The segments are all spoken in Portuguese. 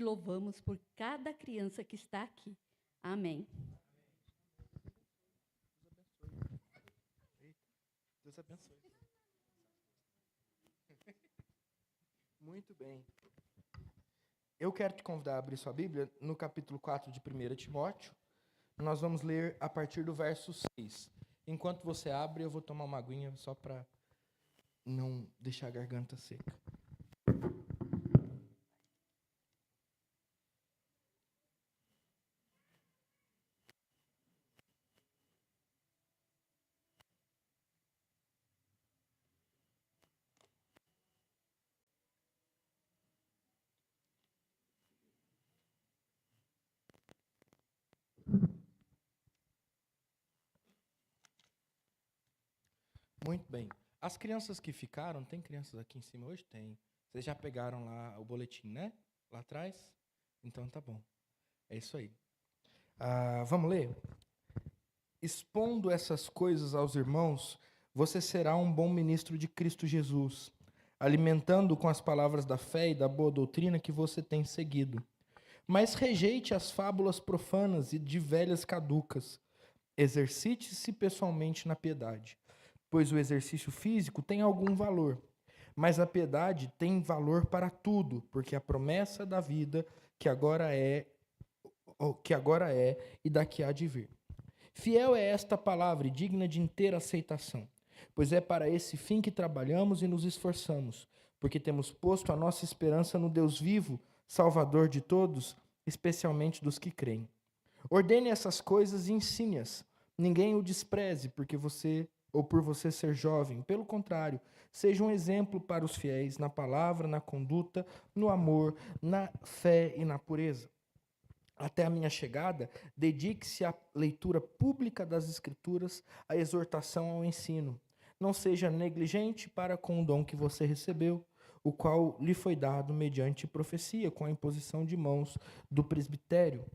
louvamos por cada criança que está aqui. Amém. Deus abençoe. Muito bem. Eu quero te convidar a abrir sua Bíblia no capítulo 4 de 1 Timóteo. Nós vamos ler a partir do verso 6. Enquanto você abre, eu vou tomar uma aguinha só para não deixar a garganta seca. Muito bem. As crianças que ficaram, tem crianças aqui em cima hoje? Tem. Vocês já pegaram lá o boletim, né? Lá atrás? Então tá bom. É isso aí. Vamos ler? Expondo essas coisas aos irmãos, você será um bom ministro de Cristo Jesus, alimentando com as palavras da fé e da boa doutrina que você tem seguido. Mas rejeite as fábulas profanas e de velhas caducas. Exercite-se pessoalmente na piedade, pois o exercício físico tem algum valor, mas a piedade tem valor para tudo, porque a promessa da vida que agora é e daqui há de vir. Fiel é esta palavra e digna de inteira aceitação, pois é para esse fim que trabalhamos e nos esforçamos, porque temos posto a nossa esperança no Deus vivo, Salvador de todos, especialmente dos que creem. Ordene essas coisas e ensine-as. Ninguém o despreze por você ser jovem. Pelo contrário, seja um exemplo para os fiéis na palavra, na conduta, no amor, na fé e na pureza. Até a minha chegada, dedique-se à leitura pública das Escrituras, à exortação ao ensino. Não seja negligente para com o dom que você recebeu, o qual lhe foi dado mediante profecia, com a imposição de mãos do presbitério.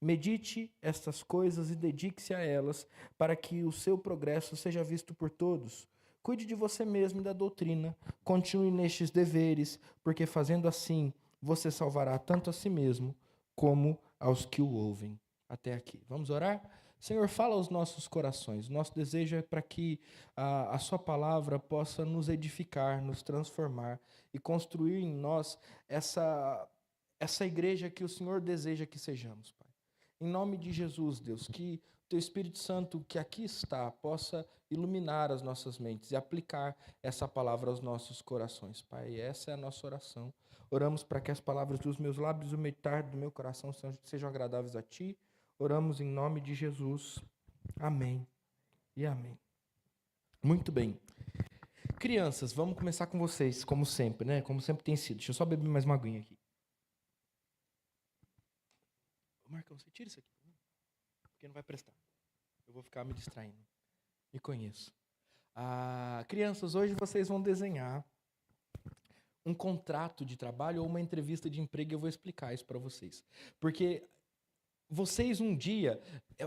Medite estas coisas e dedique-se a elas, para que o seu progresso seja visto por todos. Cuide de você mesmo e da doutrina. Continue nestes deveres, porque fazendo assim, você salvará tanto a si mesmo, como aos que o ouvem. Até aqui. Vamos orar? Senhor, fala aos nossos corações. Nosso desejo é para que a sua palavra possa nos edificar, nos transformar e construir em nós essa igreja que o Senhor deseja que sejamos, Pai. Em nome de Jesus, Deus, que o Teu Espírito Santo que aqui está possa iluminar as nossas mentes e aplicar essa palavra aos nossos corações, Pai. Essa é a nossa oração. Oramos para que as palavras dos meus lábios e o meditar do meu coração sejam agradáveis a Ti. Oramos em nome de Jesus. Amém e amém. Muito bem. Crianças, vamos começar com vocês, como sempre, né? Como sempre tem sido. Deixa eu só beber mais uma aguinha aqui. Marcão, você tira isso aqui, porque não vai prestar. Eu vou ficar me distraindo. Me conheço. Crianças, hoje vocês vão desenhar um contrato de trabalho ou uma entrevista de emprego, e eu vou explicar isso para vocês. Porque vocês um dia...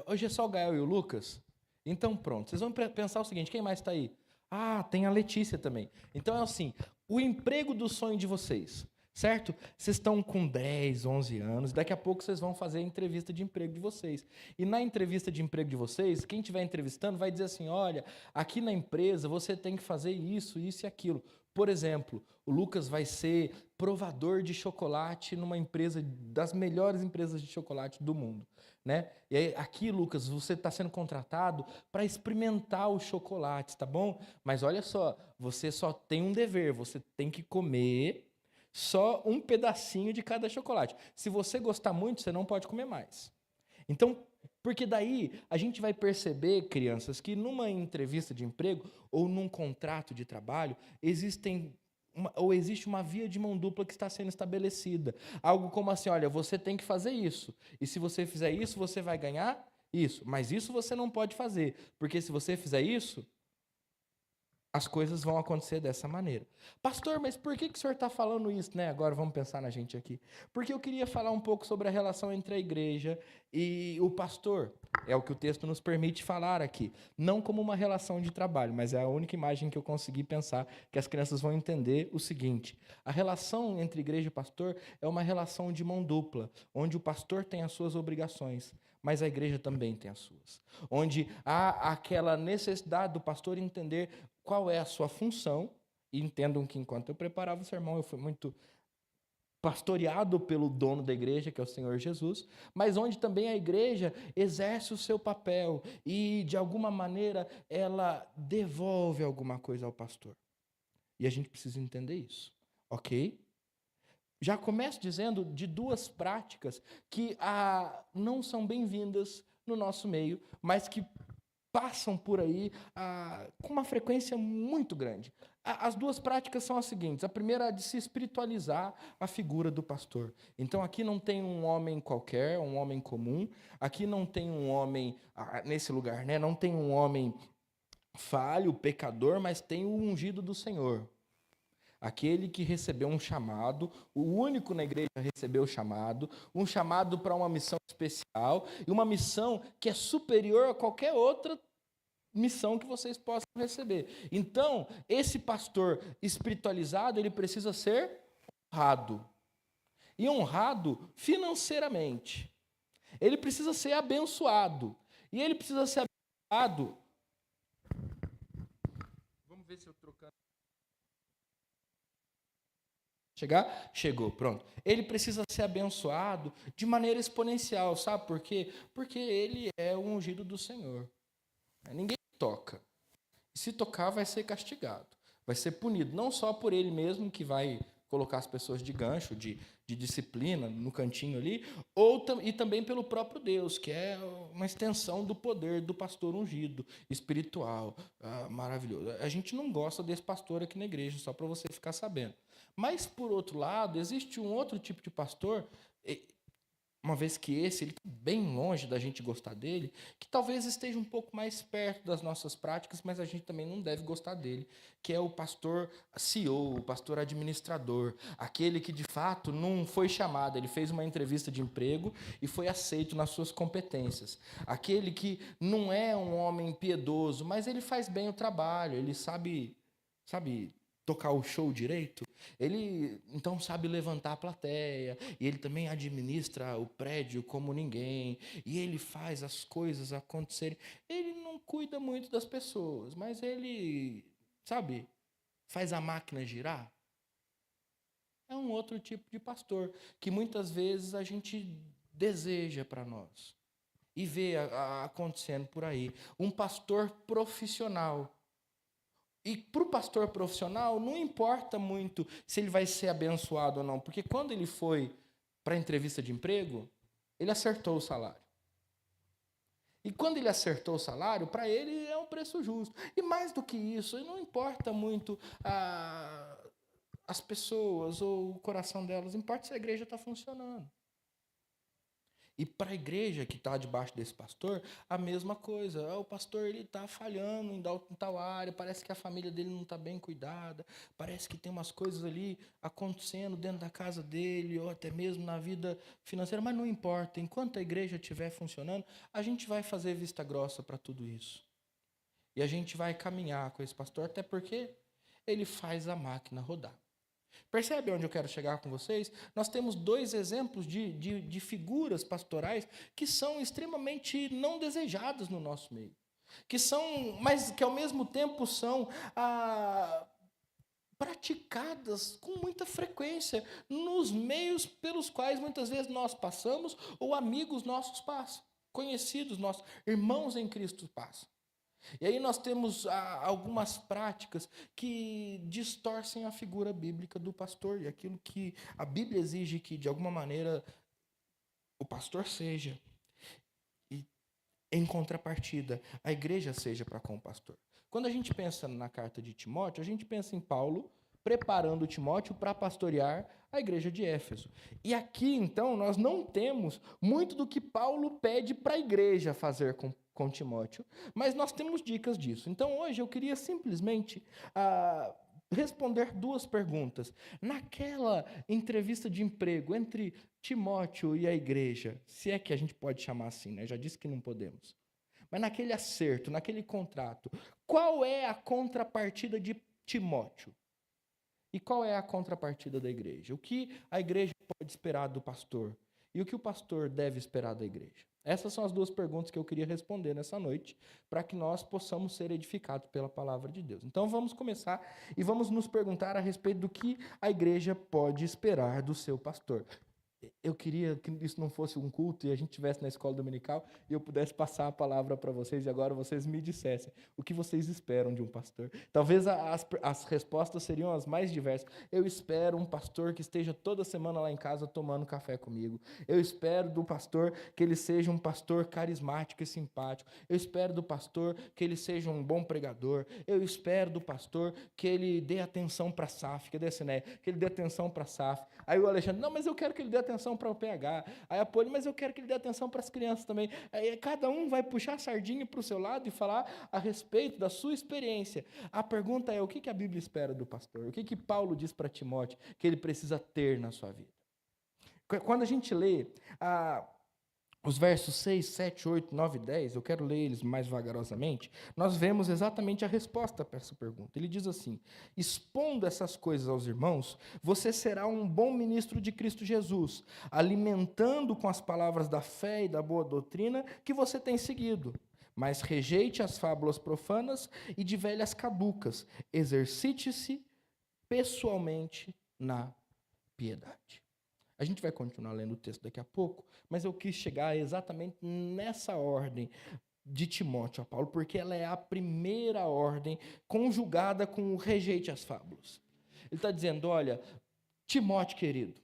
Hoje é só o Gael e o Lucas? Então pronto, vocês vão pensar o seguinte, quem mais está aí? Tem a Letícia também. Então é assim, o emprego do sonho de vocês, certo? Vocês estão com 10, 11 anos, daqui a pouco vocês vão fazer a entrevista de emprego de vocês. E na entrevista de emprego de vocês, quem estiver entrevistando vai dizer assim, olha, aqui na empresa você tem que fazer isso, isso e aquilo. Por exemplo, o Lucas vai ser provador de chocolate numa empresa, das melhores empresas de chocolate do mundo, né? E aí, aqui, Lucas, você está sendo contratado para experimentar os chocolates, tá bom? Mas olha só, você só tem um dever, você tem que comer só um pedacinho de cada chocolate. Se você gostar muito, você não pode comer mais. Então, porque daí a gente vai perceber, crianças, que numa entrevista de emprego ou num contrato de trabalho, existe uma via de mão dupla que está sendo estabelecida. Algo como assim, olha, você tem que fazer isso. E se você fizer isso, você vai ganhar isso. Mas isso você não pode fazer. Porque se você fizer isso, as coisas vão acontecer dessa maneira. Pastor, mas por que o senhor está falando isso, né? Agora vamos pensar na gente aqui. Porque eu queria falar um pouco sobre a relação entre a igreja e o pastor. É o que o texto nos permite falar aqui. Não como uma relação de trabalho, mas é a única imagem que eu consegui pensar que as crianças vão entender o seguinte. A relação entre igreja e pastor é uma relação de mão dupla, onde o pastor tem as suas obrigações, mas a igreja também tem as suas. Onde há aquela necessidade do pastor entender qual é a sua função, e entendam que enquanto eu preparava o sermão, eu fui muito pastoreado pelo dono da igreja, que é o Senhor Jesus, mas onde também a igreja exerce o seu papel e, de alguma maneira, ela devolve alguma coisa ao pastor. E a gente precisa entender isso, ok? Já começo dizendo de duas práticas que não são bem-vindas no nosso meio, mas que passam por aí com uma frequência muito grande. As duas práticas são as seguintes. A primeira é de se espiritualizar a figura do pastor. Então, aqui não tem um homem qualquer, um homem comum. Aqui não tem um homem, nesse lugar, né? Não tem um homem falho, pecador, mas tem o ungido do Senhor. Aquele que recebeu um chamado, o único na igreja a receber o chamado, um chamado para uma missão especial, e uma missão que é superior a qualquer outra missão que vocês possam receber. Então, esse pastor espiritualizado, ele precisa ser honrado. E honrado financeiramente. Ele precisa ser abençoado. E ele precisa ser abençoado. Vamos ver se eu trocando. Chegar? Chegou, pronto. Ele precisa ser abençoado de maneira exponencial, sabe por quê? Porque ele é o ungido do Senhor. Ninguém toca. Se tocar, vai ser castigado. Vai ser punido, não só por ele mesmo, que vai colocar as pessoas de gancho, de disciplina, no cantinho ali, e também pelo próprio Deus, que é uma extensão do poder do pastor ungido, espiritual, maravilhoso. A gente não gosta desse pastor aqui na igreja, só para você ficar sabendo. Mas, por outro lado, existe um outro tipo de pastor, uma vez que ele está bem longe da gente gostar dele, que talvez esteja um pouco mais perto das nossas práticas, mas a gente também não deve gostar dele, que é o pastor CEO, o pastor administrador, aquele que de fato não foi chamado, ele fez uma entrevista de emprego e foi aceito nas suas competências. Aquele que não é um homem piedoso, mas ele faz bem o trabalho, ele sabe tocar o show direito, ele então sabe levantar a plateia, e ele também administra o prédio como ninguém, e ele faz as coisas acontecerem. Ele não cuida muito das pessoas, mas ele, faz a máquina girar. É um outro tipo de pastor, que muitas vezes a gente deseja para nós, e vê acontecendo por aí. Um pastor profissional. E para o pastor profissional, não importa muito se ele vai ser abençoado ou não, porque quando ele foi para a entrevista de emprego, ele acertou o salário. E quando ele acertou o salário, para ele é um preço justo. E mais do que isso, não importa muito as pessoas ou o coração delas, importa se a igreja está funcionando. E para a igreja que está debaixo desse pastor, a mesma coisa. O pastor está falhando em tal área, parece que a família dele não está bem cuidada, parece que tem umas coisas ali acontecendo dentro da casa dele, ou até mesmo na vida financeira, mas não importa. Enquanto a igreja estiver funcionando, a gente vai fazer vista grossa para tudo isso. E a gente vai caminhar com esse pastor, até porque ele faz a máquina rodar. Percebe onde eu quero chegar com vocês? Nós temos dois exemplos de figuras pastorais que são extremamente não desejadas no nosso meio. Mas que ao mesmo tempo são praticadas com muita frequência nos meios pelos quais muitas vezes nós passamos ou amigos nossos passam, conhecidos nossos, irmãos em Cristo passam. E aí nós temos algumas práticas que distorcem a figura bíblica do pastor e aquilo que a Bíblia exige que, de alguma maneira, o pastor seja. E, em contrapartida, a igreja seja para com o pastor. Quando a gente pensa na carta de Timóteo, a gente pensa em Paulo preparando Timóteo para pastorear a igreja de Éfeso. E aqui, então, nós não temos muito do que Paulo pede para a igreja fazer com Timóteo, mas nós temos dicas disso. Então, hoje eu queria simplesmente responder duas perguntas. Naquela entrevista de emprego entre Timóteo e a igreja, se é que a gente pode chamar assim, né? Já disse que não podemos. Mas naquele acerto, naquele contrato, qual é a contrapartida de Timóteo? E qual é a contrapartida da igreja? O que a igreja pode esperar do pastor? E o que o pastor deve esperar da igreja? Essas são as duas perguntas que eu queria responder nessa noite, para que nós possamos ser edificados pela palavra de Deus. Então vamos começar e vamos nos perguntar a respeito do que a igreja pode esperar do seu pastor. Eu queria que isso não fosse um culto e a gente estivesse na escola dominical e eu pudesse passar a palavra para vocês e agora vocês me dissessem o que vocês esperam de um pastor. Talvez as respostas seriam as mais diversas. Eu espero um pastor que esteja toda semana lá em casa tomando café comigo. Eu espero do pastor que ele seja um pastor carismático e simpático. Eu espero do pastor que ele seja um bom pregador. Eu espero do pastor que ele dê atenção para a SAF, que ele dê atenção para a SAF. Aí o Alexandre, não, mas eu quero que ele dê atenção para o PH. Aí a Poli, mas eu quero que ele dê atenção para as crianças também. Aí cada um vai puxar a sardinha para o seu lado e falar a respeito da sua experiência. A pergunta é, o que a Bíblia espera do pastor? O que Paulo diz para Timóteo que ele precisa ter na sua vida? Quando a gente lê os versos 6, 7, 8, 9 e 10, eu quero ler eles mais vagarosamente, nós vemos exatamente a resposta para essa pergunta. Ele diz assim, expondo essas coisas aos irmãos, você será um bom ministro de Cristo Jesus, alimentando com as palavras da fé e da boa doutrina que você tem seguido. Mas rejeite as fábulas profanas e de velhas caducas, exercite-se pessoalmente na piedade. A gente vai continuar lendo o texto daqui a pouco, mas eu quis chegar exatamente nessa ordem de Timóteo a Paulo, porque ela é a primeira ordem conjugada com o rejeite às fábulas. Ele está dizendo, olha, Timóteo querido,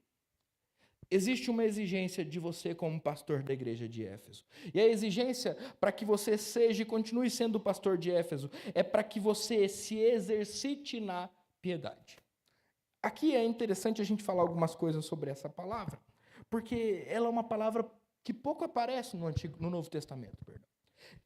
existe uma exigência de você como pastor da igreja de Éfeso. E a exigência para que você seja e continue sendo pastor de Éfeso é para que você se exercite na piedade. Aqui é interessante a gente falar algumas coisas sobre essa palavra, porque ela é uma palavra que pouco aparece no Novo Testamento.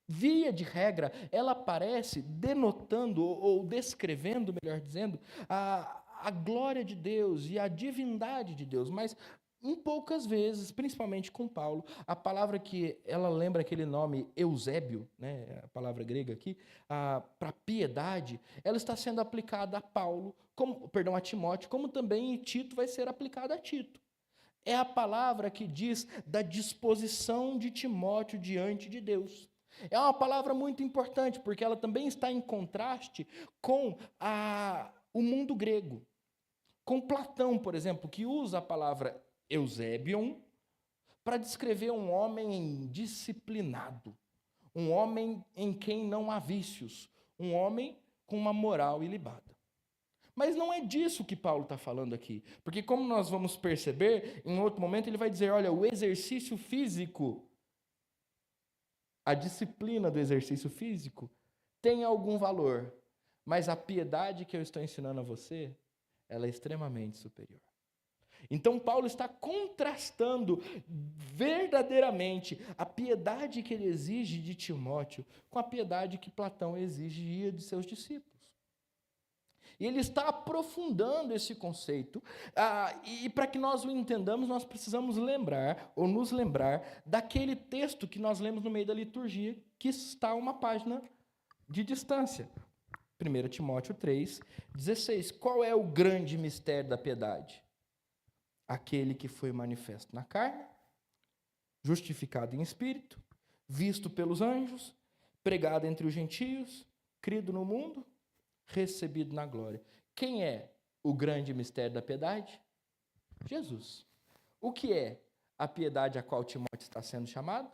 Via de regra, ela aparece denotando ou descrevendo, melhor dizendo, a glória de Deus e a divindade de Deus, mas em poucas vezes, principalmente com Paulo, a palavra que ela lembra aquele nome Eusébio, né, a palavra grega aqui, para piedade, ela está sendo aplicada a Paulo, a Timóteo, como também em Tito vai ser aplicada a Tito. É a palavra que diz da disposição de Timóteo diante de Deus. É uma palavra muito importante, porque ela também está em contraste com o mundo grego. Com Platão, por exemplo, que usa a palavra Eusébion para descrever um homem disciplinado, um homem em quem não há vícios, um homem com uma moral ilibada. Mas não é disso que Paulo está falando aqui, porque como nós vamos perceber, em outro momento ele vai dizer, olha, o exercício físico, a disciplina do exercício físico tem algum valor, mas a piedade que eu estou ensinando a você, ela é extremamente superior. Então Paulo está contrastando verdadeiramente a piedade que ele exige de Timóteo com a piedade que Platão exigia de seus discípulos. E ele está aprofundando esse conceito, e para que nós o entendamos, nós precisamos nos lembrar daquele texto que nós lemos no meio da liturgia, que está a uma página de distância. 1 Timóteo 3:16. Qual é o grande mistério da piedade? Aquele que foi manifesto na carne, justificado em espírito, visto pelos anjos, pregado entre os gentios, crido no mundo, recebido na glória. Quem é o grande mistério da piedade? Jesus. O que é a piedade a qual Timóteo está sendo chamado?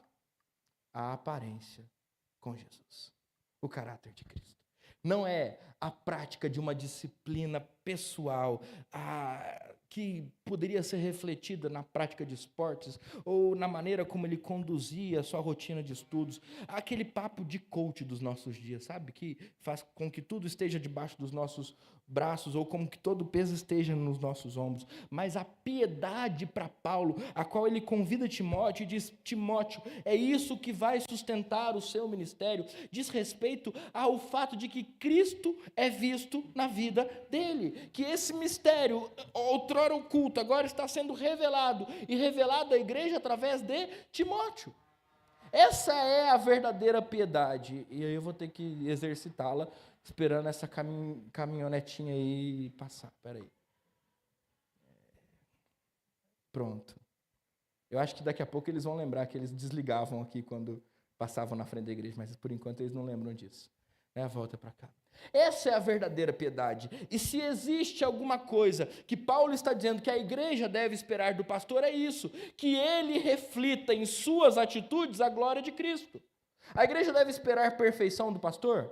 A aparência com Jesus. O caráter de Cristo. Não é a prática de uma disciplina pessoal que poderia ser refletida na prática de esportes, ou na maneira como ele conduzia a sua rotina de estudos. Aquele papo de coach dos nossos dias, sabe? Que faz com que tudo esteja debaixo dos nossos braços, ou como que todo o peso esteja nos nossos ombros. Mas a piedade para Paulo, a qual ele convida Timóteo e diz: Timóteo, é isso que vai sustentar o seu ministério, diz respeito ao fato de que Cristo é visto na vida dele, que esse mistério, outrora oculto, agora está sendo revelado, e revelado à igreja através de Timóteo. Essa é a verdadeira piedade, e aí eu vou ter que exercitá-la, esperando essa caminhonetinha aí passar. Espera aí. Pronto. Eu acho que daqui a pouco eles vão lembrar que eles desligavam aqui quando passavam na frente da igreja, mas por enquanto eles não lembram disso. Volta para cá. Essa é a verdadeira piedade. E se existe alguma coisa que Paulo está dizendo que a igreja deve esperar do pastor, é isso: que ele reflita em suas atitudes a glória de Cristo. A igreja deve esperar perfeição do pastor?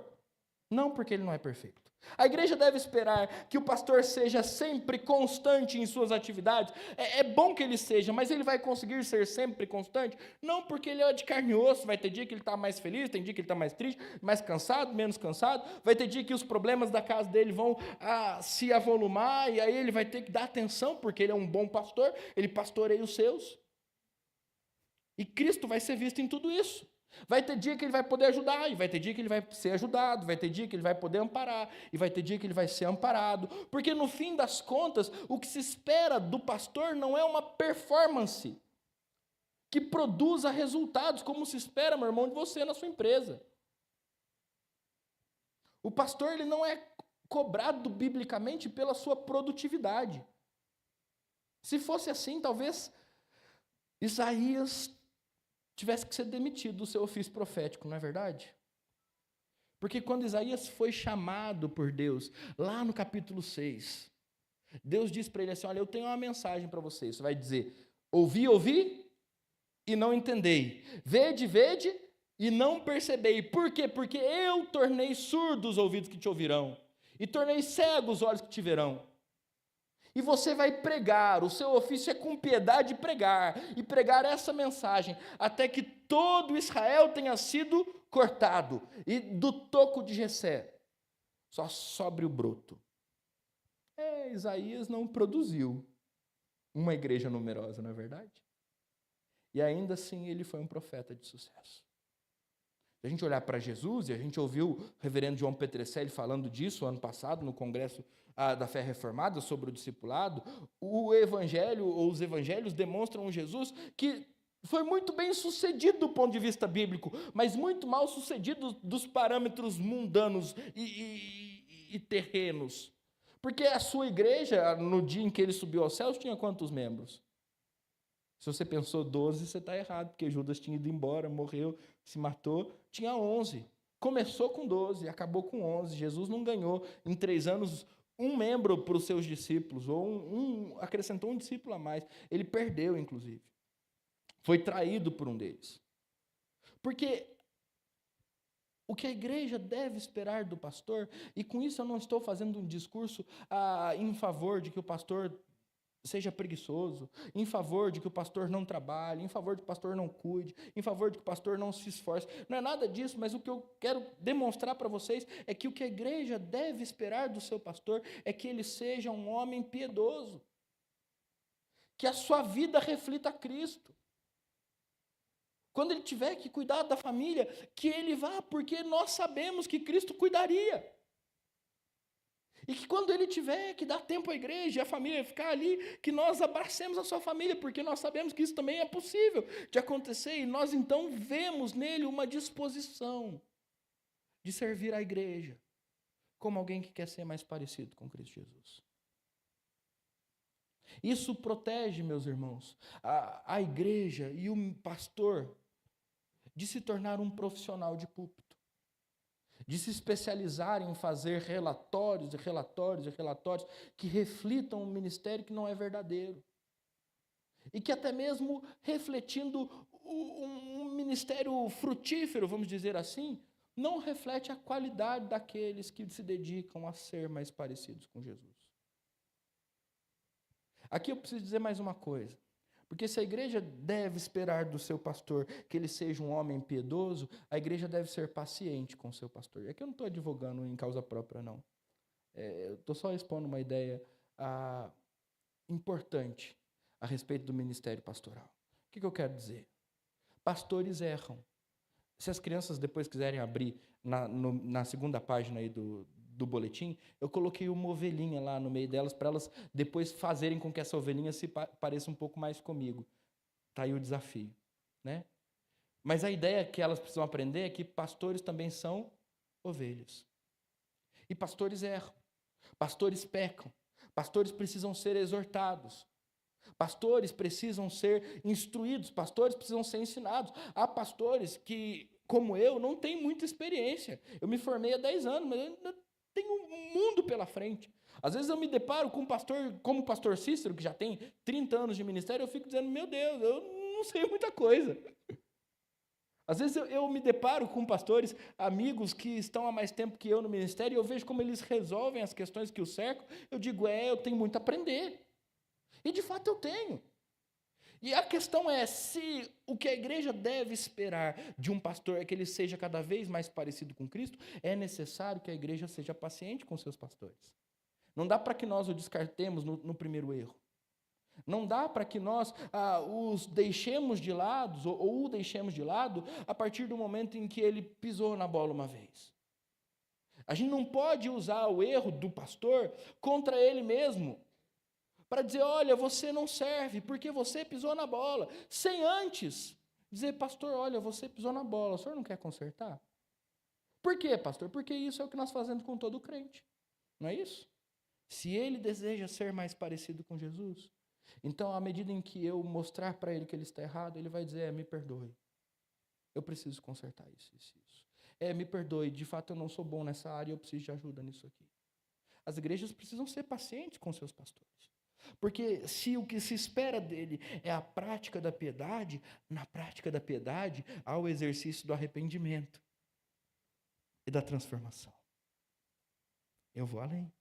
Não, porque ele não é perfeito. A igreja deve esperar que o pastor seja sempre constante em suas atividades? É bom que ele seja, mas ele vai conseguir ser sempre constante? Não, porque ele é de carne e osso. Vai ter dia que ele está mais feliz, tem dia que ele está mais triste, mais cansado, menos cansado. Vai ter dia que os problemas da casa dele vão se avolumar, e aí ele vai ter que dar atenção, porque ele é um bom pastor, ele pastoreia os seus. E Cristo vai ser visto em tudo isso. Vai ter dia que ele vai poder ajudar, e vai ter dia que ele vai ser ajudado, vai ter dia que ele vai poder amparar, e vai ter dia que ele vai ser amparado, porque no fim das contas, o que se espera do pastor não é uma performance que produza resultados, como se espera, meu irmão, de você na sua empresa. O pastor, ele não é cobrado biblicamente pela sua produtividade. Se fosse assim, talvez Isaías tivesse que ser demitido do seu ofício profético, não é verdade? Porque quando Isaías foi chamado por Deus, lá no capítulo 6, Deus diz para ele assim: olha, eu tenho uma mensagem para vocês. Você vai dizer: ouvi e não entendei. Vede e não percebei. Por quê? Porque eu tornei surdos os ouvidos que te ouvirão, e tornei cegos os olhos que te verão. E você vai pregar, o seu ofício é com piedade pregar, e pregar essa mensagem, até que todo Israel tenha sido cortado, e do toco de Jessé só sobre o broto. Isaías não produziu uma igreja numerosa, não é verdade? E ainda assim ele foi um profeta de sucesso. Se a gente olhar para Jesus, e a gente ouviu o reverendo João Petrecelli falando disso ano passado, no congresso da Fé Reformada, sobre o discipulado, o evangelho, ou os evangelhos, demonstram um Jesus que foi muito bem sucedido do ponto de vista bíblico, mas muito mal sucedido dos parâmetros mundanos e terrenos. Porque a sua igreja, no dia em que ele subiu aos céus, tinha quantos membros? Se você pensou 12, você está errado, porque Judas tinha ido embora, morreu, se matou, tinha 11. Começou com 12, acabou com 11. Jesus não ganhou em 3 anos um membro para os seus discípulos, ou acrescentou um discípulo a mais. Ele perdeu, inclusive. Foi traído por um deles. Porque o que a igreja deve esperar do pastor, e com isso eu não estou fazendo um discurso em favor de que o pastor seja preguiçoso, em favor de que o pastor não trabalhe, em favor de que o pastor não cuide, em favor de que o pastor não se esforce. Não é nada disso, mas o que eu quero demonstrar para vocês é que o que a igreja deve esperar do seu pastor é que ele seja um homem piedoso, que a sua vida reflita Cristo. Quando ele tiver que cuidar da família, que ele vá, porque nós sabemos que Cristo cuidaria. E que quando ele tiver que dar tempo à igreja e a família ficar ali, que nós abracemos a sua família, porque nós sabemos que isso também é possível de acontecer, e nós então vemos nele uma disposição de servir a igreja, como alguém que quer ser mais parecido com Cristo Jesus. Isso protege, meus irmãos, a igreja e o pastor de se tornar um profissional de púlpito, de se especializar em fazer relatórios que reflitam um ministério que não é verdadeiro. E que até mesmo refletindo um ministério frutífero, vamos dizer assim, não reflete a qualidade daqueles que se dedicam a ser mais parecidos com Jesus. Aqui eu preciso dizer mais uma coisa. Porque se a igreja deve esperar do seu pastor que ele seja um homem piedoso, a igreja deve ser paciente com o seu pastor. E aqui eu não estou advogando em causa própria, não. Eu estou só expondo uma ideia importante a respeito do ministério pastoral. O que eu quero dizer? Pastores erram. Se as crianças depois quiserem abrir na segunda página aí do boletim, eu coloquei uma ovelhinha lá no meio delas para elas depois fazerem com que essa ovelhinha se pareça um pouco mais comigo. Está aí o desafio, né? Mas a ideia que elas precisam aprender é que pastores também são ovelhas. E pastores erram. Pastores pecam. Pastores precisam ser exortados. Pastores precisam ser instruídos. Pastores precisam ser ensinados. Há pastores que, como eu, não têm muita experiência. Eu me formei há 10 anos, mas eu ainda tenho um mundo pela frente. Às vezes eu me deparo com um pastor, como o pastor Cícero, que já tem 30 anos de ministério, eu fico dizendo, meu Deus, eu não sei muita coisa. Às vezes eu me deparo com pastores, amigos que estão há mais tempo que eu no ministério, e eu vejo como eles resolvem as questões que o cercam, eu digo, eu tenho muito a aprender. E de fato eu tenho. E a questão é, se o que a igreja deve esperar de um pastor é que ele seja cada vez mais parecido com Cristo, é necessário que a igreja seja paciente com seus pastores. Não dá para que nós o descartemos no primeiro erro. Não dá para que nós os deixemos de lado, ou o deixemos de lado, a partir do momento em que ele pisou na bola uma vez. A gente não pode usar o erro do pastor contra ele mesmo, para dizer, olha, você não serve, porque você pisou na bola, sem antes dizer, pastor, olha, você pisou na bola, o senhor não quer consertar? Por quê, pastor? Porque isso é o que nós fazemos com todo crente, não é isso? Se ele deseja ser mais parecido com Jesus, então, à medida em que eu mostrar para ele que ele está errado, ele vai dizer, me perdoe, eu preciso consertar isso. Me perdoe, de fato eu não sou bom nessa área, eu preciso de ajuda nisso aqui. As igrejas precisam ser pacientes com seus pastores. Porque se o que se espera dele é a prática da piedade, na prática da piedade há o exercício do arrependimento e da transformação. Eu vou além.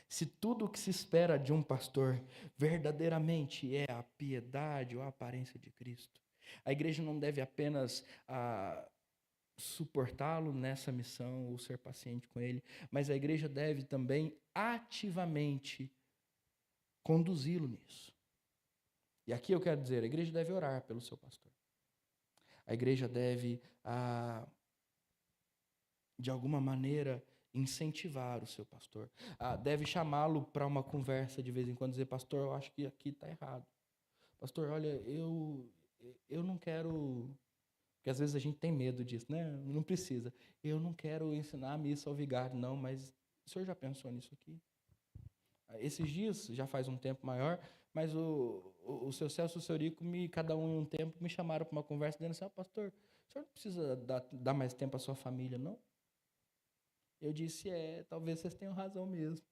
Se tudo o que se espera de um pastor verdadeiramente é a piedade ou a aparência de Cristo, a igreja não deve apenas suportá-lo nessa missão ou ser paciente com ele, mas a igreja deve também ativamente conduzi-lo nisso. E aqui eu quero dizer, a igreja deve orar pelo seu pastor. A igreja deve, de alguma maneira, incentivar o seu pastor. Deve chamá-lo para uma conversa de vez em quando, dizer, pastor, eu acho que aqui está errado. Pastor, olha, eu não quero... Porque às vezes a gente tem medo disso, né? Não precisa. Eu não quero ensinar a missa ao vigário, não, mas o senhor já pensou nisso aqui? Esses dias, já faz um tempo maior, mas o seu Celso e o seu Eurico, cada um em um tempo, me chamaram para uma conversa, dizendo assim, pastor, o senhor não precisa dar mais tempo à sua família, não? Eu disse, talvez vocês tenham razão mesmo.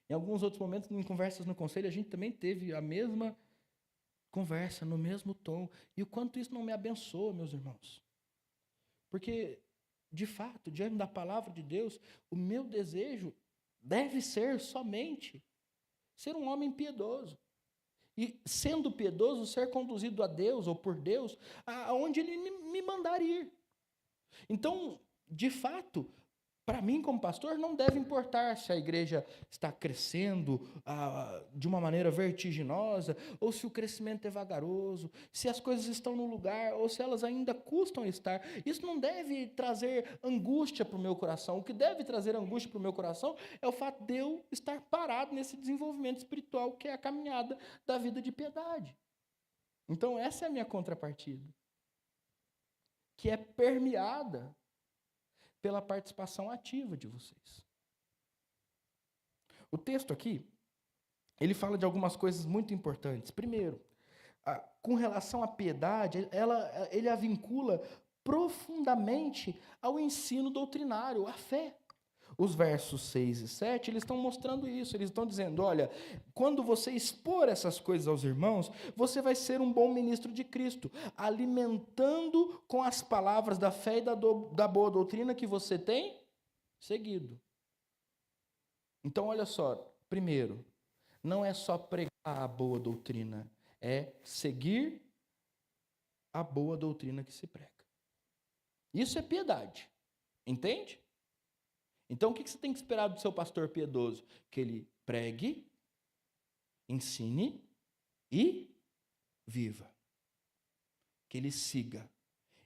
Em alguns outros momentos, em conversas no conselho, a gente também teve a mesma conversa, no mesmo tom. E o quanto isso não me abençoa, meus irmãos. Porque, de fato, diante da palavra de Deus, o meu desejo deve ser somente ser um homem piedoso. E, sendo piedoso, ser conduzido a Deus ou por Deus, aonde Ele me mandar ir. Então, de fato, para mim, como pastor, não deve importar se a igreja está crescendo de uma maneira vertiginosa, ou se o crescimento é vagaroso, se as coisas estão no lugar, ou se elas ainda custam estar. Isso não deve trazer angústia para o meu coração. O que deve trazer angústia para o meu coração é o fato de eu estar parado nesse desenvolvimento espiritual, que é a caminhada da vida de piedade. Então, essa é a minha contrapartida, que é permeada pela participação ativa de vocês. O texto aqui, ele fala de algumas coisas muito importantes. Primeiro, com relação à piedade, ele a vincula profundamente ao ensino doutrinário, à fé. Os versos 6 e 7, eles estão mostrando isso. Eles estão dizendo, olha, quando você expor essas coisas aos irmãos, você vai ser um bom ministro de Cristo, alimentando com as palavras da fé e da boa doutrina que você tem seguido. Então, olha só, primeiro, não é só pregar a boa doutrina, é seguir a boa doutrina que se prega. Isso é piedade, entende? Então, o que você tem que esperar do seu pastor piedoso? Que ele pregue, ensine e viva. Que ele siga.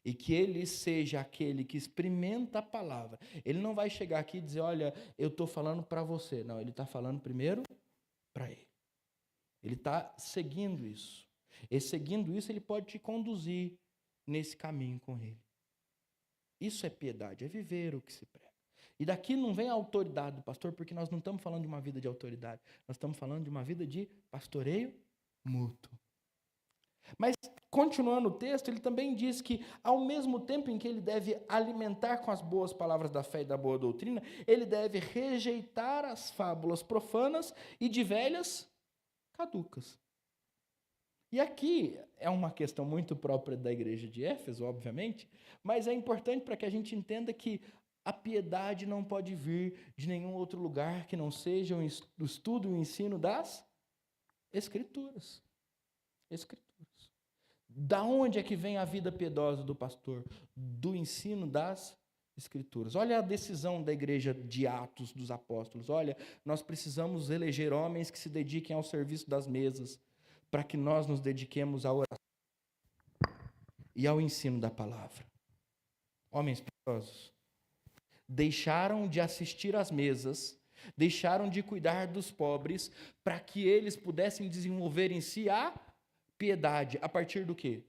E que ele seja aquele que experimenta a palavra. Ele não vai chegar aqui e dizer, olha, eu estou falando para você. Não, ele está falando primeiro para ele. Ele está seguindo isso. E seguindo isso, ele pode te conduzir nesse caminho com ele. Isso é piedade, é viver o que se prega. E daqui não vem a autoridade do pastor, porque nós não estamos falando de uma vida de autoridade. Nós estamos falando de uma vida de pastoreio mútuo. Mas, continuando o texto, ele também diz que, ao mesmo tempo em que ele deve alimentar com as boas palavras da fé e da boa doutrina, ele deve rejeitar as fábulas profanas e de velhas caducas. E aqui é uma questão muito própria da igreja de Éfeso, obviamente, mas é importante para que a gente entenda que a piedade não pode vir de nenhum outro lugar que não seja o estudo e o ensino das Escrituras. Escrituras. Da onde é que vem a vida piedosa do pastor? Do ensino das Escrituras. Olha a decisão da igreja de Atos dos Apóstolos. Olha, nós precisamos eleger homens que se dediquem ao serviço das mesas, para que nós nos dediquemos à oração e ao ensino da palavra. Homens piedosos deixaram de assistir às mesas, deixaram de cuidar dos pobres, para que eles pudessem desenvolver em si a piedade. A partir do quê?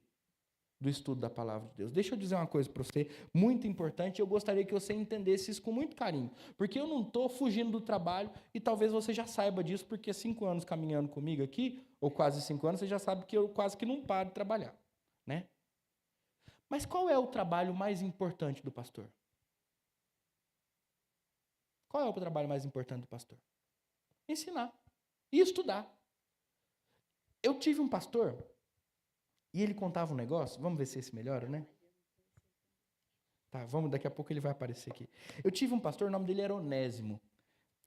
Do estudo da palavra de Deus. Deixa eu dizer uma coisa para você, muito importante, eu gostaria que você entendesse isso com muito carinho, porque eu não estou fugindo do trabalho, e talvez você já saiba disso, porque 5 anos caminhando comigo aqui, ou quase 5 anos, você já sabe que eu quase que não paro de trabalhar, né? Mas qual é o trabalho mais importante do pastor? Qual é o trabalho mais importante do pastor? Ensinar e estudar. Eu tive um pastor, e ele contava um negócio, vamos ver se esse melhora, né? Tá, vamos, daqui a pouco ele vai aparecer aqui. Eu tive um pastor, o nome dele era Onésimo.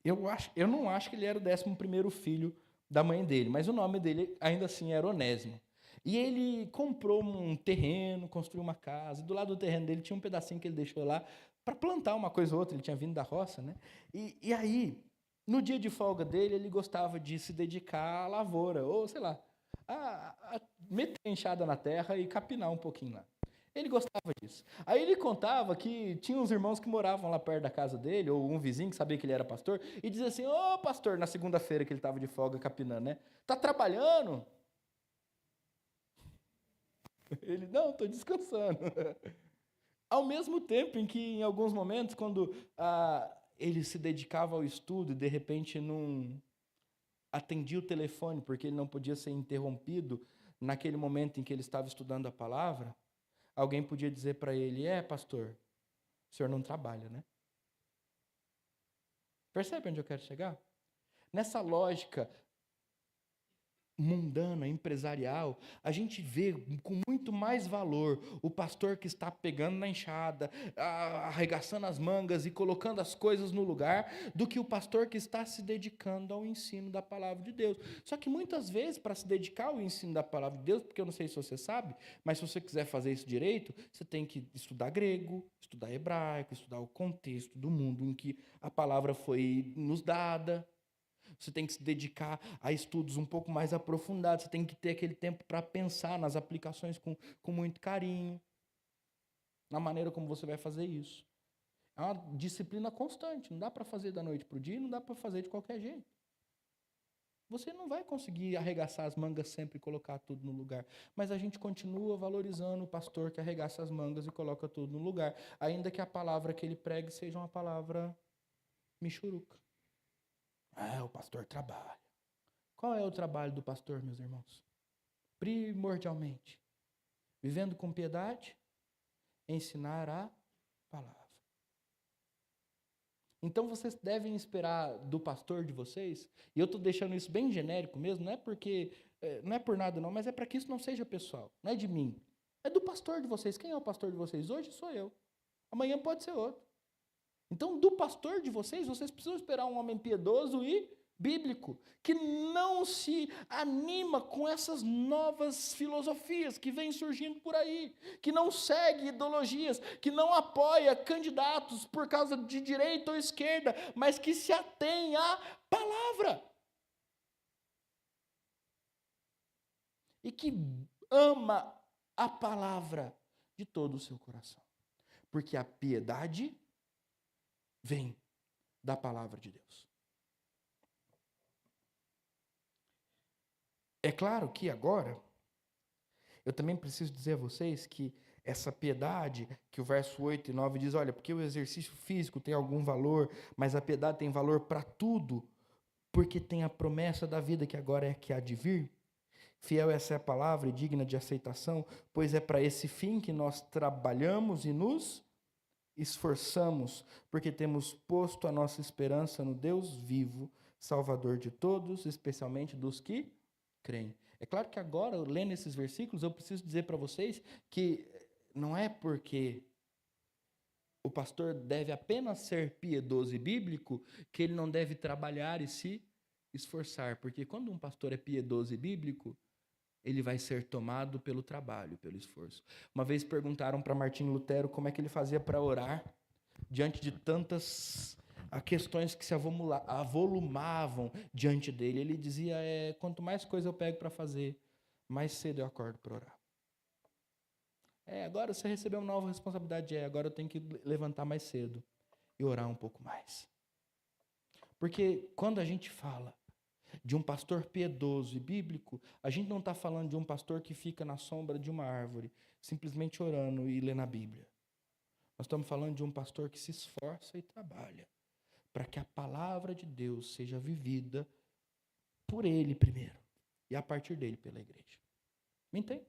Eu não acho que ele era o 11º filho da mãe dele, mas o nome dele ainda assim era Onésimo. E ele comprou um terreno, construiu uma casa, e do lado do terreno dele tinha um pedacinho que ele deixou lá para plantar uma coisa ou outra, ele tinha vindo da roça, né? E aí, no dia de folga dele, ele gostava de se dedicar à lavoura, ou sei lá, a meter a enxada na terra e capinar um pouquinho lá. Ele gostava disso. Aí ele contava que tinha uns irmãos que moravam lá perto da casa dele, ou um vizinho que sabia que ele era pastor, e dizia assim, ô pastor, na segunda-feira que ele estava de folga capinando, né? Tá trabalhando? Ele, não, estou descansando. Ao mesmo tempo em que, em alguns momentos, quando ele se dedicava ao estudo e, de repente, não atendia o telefone, porque ele não podia ser interrompido naquele momento em que ele estava estudando a palavra, alguém podia dizer para ele, pastor, o senhor não trabalha, né? Percebe onde eu quero chegar? Nessa lógica mundana, empresarial, a gente vê com muito mais valor o pastor que está pegando na enxada, arregaçando as mangas e colocando as coisas no lugar, do que o pastor que está se dedicando ao ensino da palavra de Deus. Só que muitas vezes, para se dedicar ao ensino da palavra de Deus, porque eu não sei se você sabe, mas se você quiser fazer isso direito, você tem que estudar grego, estudar hebraico, estudar o contexto do mundo em que a palavra foi nos dada. Você tem que se dedicar a estudos um pouco mais aprofundados. Você tem que ter aquele tempo para pensar nas aplicações com muito carinho, na maneira como você vai fazer isso. É uma disciplina constante. Não dá para fazer da noite para o dia, não dá para fazer de qualquer jeito. Você não vai conseguir arregaçar as mangas sempre e colocar tudo no lugar. Mas a gente continua valorizando o pastor que arregaça as mangas e coloca tudo no lugar. Ainda que a palavra que ele pregue seja uma palavra michuruca. O pastor trabalha. Qual é o trabalho do pastor, meus irmãos? Primordialmente, vivendo com piedade, ensinar a palavra. Então, vocês devem esperar do pastor de vocês, e eu estou deixando isso bem genérico mesmo, não é por nada não, mas é para que isso não seja pessoal, não é de mim. É do pastor de vocês. Quem é o pastor de vocês? Hoje sou eu. Amanhã pode ser outro. Então, do pastor de vocês precisam esperar um homem piedoso e bíblico, que não se anima com essas novas filosofias que vêm surgindo por aí, que não segue ideologias, que não apoia candidatos por causa de direita ou esquerda, mas que se atém à palavra. E que ama a palavra de todo o seu coração. Porque a piedade vem da palavra de Deus. É claro que agora, eu também preciso dizer a vocês que essa piedade, que o verso 8 e 9 diz, olha, porque o exercício físico tem algum valor, mas a piedade tem valor para tudo, porque tem a promessa da vida que agora é que há de vir. Fiel essa é a palavra e digna de aceitação, pois é para esse fim que nós trabalhamos e nos esforçamos, porque temos posto a nossa esperança no Deus vivo, Salvador de todos, especialmente dos que creem. É claro que agora, lendo esses versículos, eu preciso dizer para vocês que não é porque o pastor deve apenas ser piedoso e bíblico que ele não deve trabalhar e se esforçar, porque quando um pastor é piedoso e bíblico, ele vai ser tomado pelo trabalho, pelo esforço. Uma vez perguntaram para Martinho Lutero como é que ele fazia para orar diante de tantas questões que se avolumavam diante dele. Ele dizia, quanto mais coisa eu pego para fazer, mais cedo eu acordo para orar. Agora você recebeu uma nova responsabilidade, agora eu tenho que levantar mais cedo e orar um pouco mais. Porque quando a gente fala de um pastor piedoso e bíblico, a gente não está falando de um pastor que fica na sombra de uma árvore, simplesmente orando e lendo a Bíblia. Nós estamos falando de um pastor que se esforça e trabalha para que a palavra de Deus seja vivida por ele primeiro e a partir dele pela igreja. Me entende?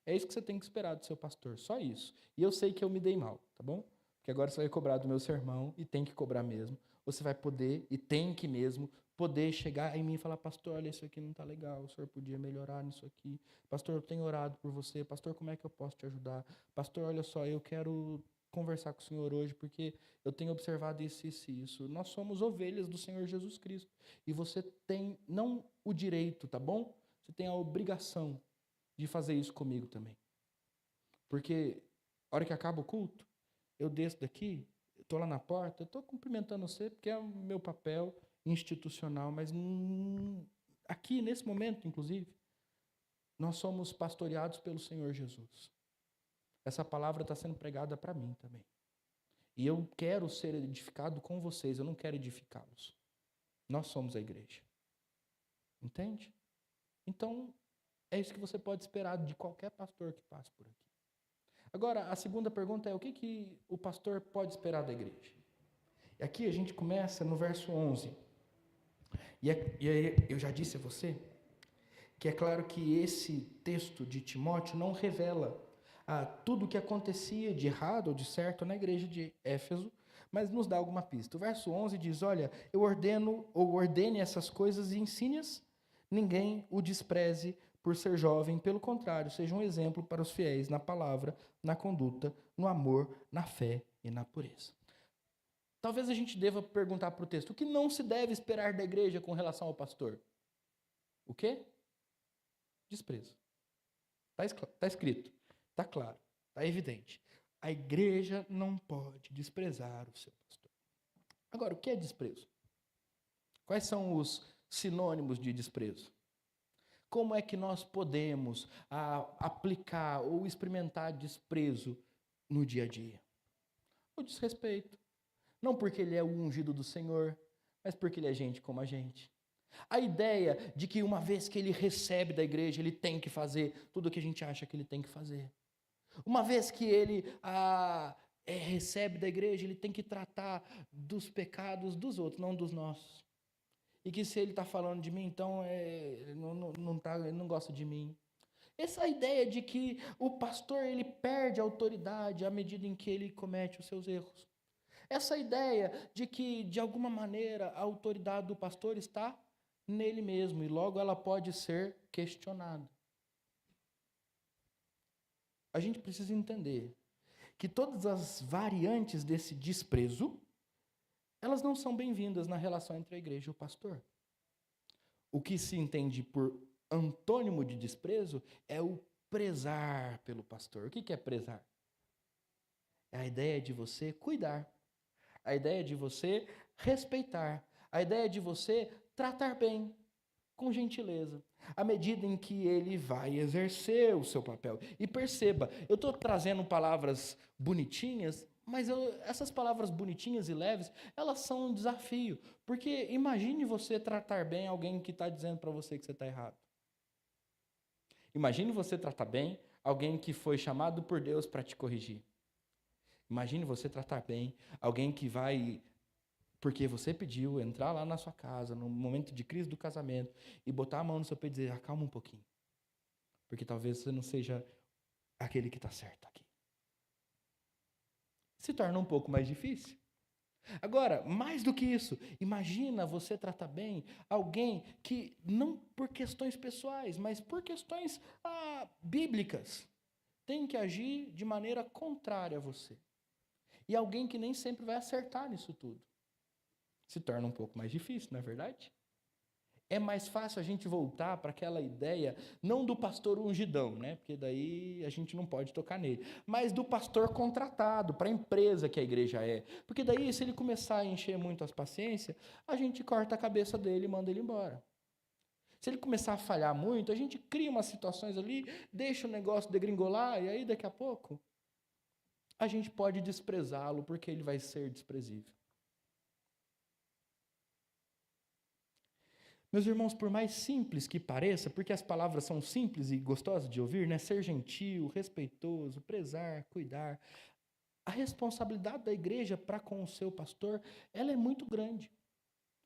É isso que você tem que esperar do seu pastor, só isso. E eu sei que eu me dei mal, tá bom? Porque agora você vai cobrar do meu sermão e tem que cobrar mesmo. Você vai poder e tem que mesmo poder chegar em mim e falar, pastor, olha, isso aqui não está legal, o senhor podia melhorar nisso aqui. Pastor, eu tenho orado por você. Pastor, como é que eu posso te ajudar? Pastor, olha só, eu quero conversar com o senhor hoje porque eu tenho observado isso e isso. Nós somos ovelhas do Senhor Jesus Cristo. E você tem, não o direito, tá bom? Você tem a obrigação de fazer isso comigo também. Porque a hora que acaba o culto, eu desço daqui, estou lá na porta, estou cumprimentando você porque é o meu papel institucional, mas aqui, nesse momento, inclusive, nós somos pastoreados pelo Senhor Jesus. Essa palavra está sendo pregada para mim também. E eu quero ser edificado com vocês, eu não quero edificá-los. Nós somos a igreja. Entende? Então, é isso que você pode esperar de qualquer pastor que passe por aqui. Agora, a segunda pergunta é, o que o pastor pode esperar da igreja? E aqui a gente começa no verso 11. E aí eu já disse a você que é claro que esse texto de Timóteo não revela tudo o que acontecia de errado ou de certo na igreja de Éfeso, mas nos dá alguma pista. O verso 11 diz, olha, eu ordene essas coisas e ensine-as, ninguém o despreze por ser jovem, pelo contrário, seja um exemplo para os fiéis na palavra, na conduta, no amor, na fé e na pureza. Talvez a gente deva perguntar para o texto, o que não se deve esperar da igreja com relação ao pastor? O quê? Desprezo. Está escrito, está claro, está evidente. A igreja não pode desprezar o seu pastor. Agora, o que é desprezo? Quais são os sinônimos de desprezo? Como é que nós podemos aplicar ou experimentar desprezo no dia a dia? O desrespeito. Não porque ele é o ungido do Senhor, mas porque ele é gente como a gente. A ideia de que uma vez que ele recebe da igreja, ele tem que fazer tudo o que a gente acha que ele tem que fazer. Uma vez que ele recebe da igreja, ele tem que tratar dos pecados dos outros, não dos nossos. E que se ele está falando de mim, então ele não gosta de mim. Essa ideia de que o pastor ele perde a autoridade à medida em que ele comete os seus erros. Essa ideia de que, de alguma maneira, a autoridade do pastor está nele mesmo e logo ela pode ser questionada. A gente precisa entender que todas as variantes desse desprezo, elas não são bem-vindas na relação entre a igreja e o pastor. o que se entende por antônimo de desprezo é o prezar pelo pastor. O que é prezar? É a ideia de você cuidar, a ideia de você respeitar, a ideia de você tratar bem, com gentileza, à medida em que ele vai exercer o seu papel. E perceba, eu estou trazendo palavras bonitinhas, mas essas palavras bonitinhas e leves, elas são um desafio. Porque imagine você tratar bem alguém que está dizendo para você que você está errado. Imagine você tratar bem alguém que foi chamado por Deus para te corrigir. Imagine você tratar bem alguém que vai, porque você pediu, entrar lá na sua casa, no momento de crise do casamento, e botar a mão no seu peito e dizer, acalma um pouquinho. Porque talvez você não seja aquele que está certo aqui. Se torna um pouco mais difícil. Agora, mais do que isso, imagina você tratar bem alguém que, não por questões pessoais, mas por questões bíblicas, tem que agir de maneira contrária a você. E alguém que nem sempre vai acertar nisso tudo. Se torna um pouco mais difícil, não é verdade? É mais fácil a gente voltar para aquela ideia, não do pastor ungidão, né? Porque daí a gente não pode tocar nele, mas do pastor contratado, para a empresa que a igreja é. Porque daí, se ele começar a encher muito as paciências, a gente corta a cabeça dele e manda ele embora. Se ele começar a falhar muito, a gente cria umas situações ali, deixa o negócio degringolar, e aí daqui a pouco a gente pode desprezá-lo, porque ele vai ser desprezível. Meus irmãos, por mais simples que pareça, porque as palavras são simples e gostosas de ouvir, né? Ser gentil, respeitoso, prezar, cuidar. A responsabilidade da igreja para com o seu pastor, ela é muito grande.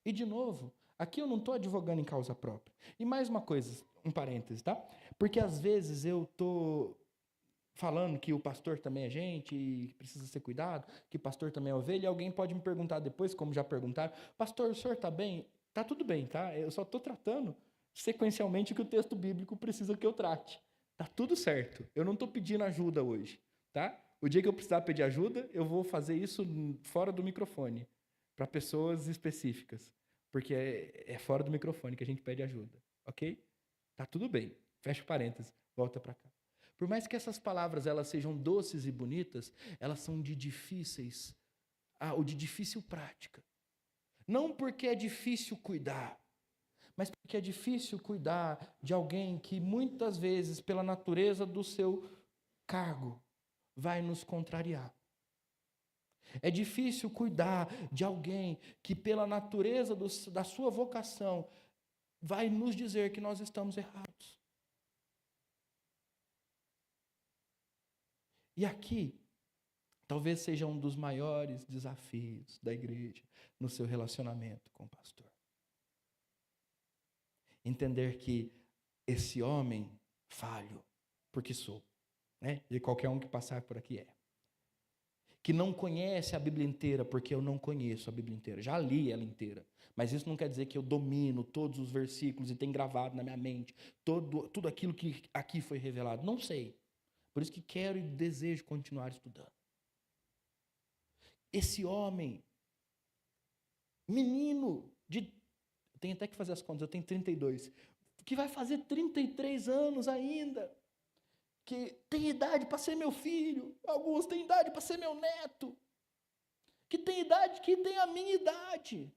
E, de novo, aqui eu não estou advogando em causa própria. E mais uma coisa, um parêntese, tá? Porque às vezes eu estou falando que o pastor também é gente e precisa ser cuidado, que o pastor também é ovelha, e alguém pode me perguntar depois, como já perguntaram, pastor, o senhor está bem? Está tudo bem, tá? Eu só estou tratando sequencialmente o que o texto bíblico precisa que eu trate. Está tudo certo. Eu não estou pedindo ajuda hoje, tá? O dia que eu precisar pedir ajuda, eu vou fazer isso fora do microfone, para pessoas específicas, porque é fora do microfone que a gente pede ajuda, ok? Tá tudo bem. Fecha parênteses, volta para cá. Por mais que essas palavras elas sejam doces e bonitas, elas são de difíceis, ou de difícil prática. Não porque é difícil cuidar, mas porque é difícil cuidar de alguém que muitas vezes, pela natureza do seu cargo, vai nos contrariar. É difícil cuidar de alguém que, pela natureza da sua vocação, vai nos dizer que nós estamos errados. E aqui, talvez seja um dos maiores desafios da igreja no seu relacionamento com o pastor. Entender que esse homem falho, porque sou, né? E qualquer um que passar por aqui é. Que não conhece a Bíblia inteira, porque eu não conheço a Bíblia inteira. Já li ela inteira. Mas isso não quer dizer que eu domino todos os versículos e tenho gravado na minha mente tudo aquilo que aqui foi revelado. Não sei. Por isso que quero e desejo continuar estudando. Esse homem, menino de... Tenho até que fazer as contas, eu tenho 32. Que vai fazer 33 anos ainda. Que tem idade para ser meu filho. Alguns têm idade para ser meu neto. Que tem idade, que tem a minha idade.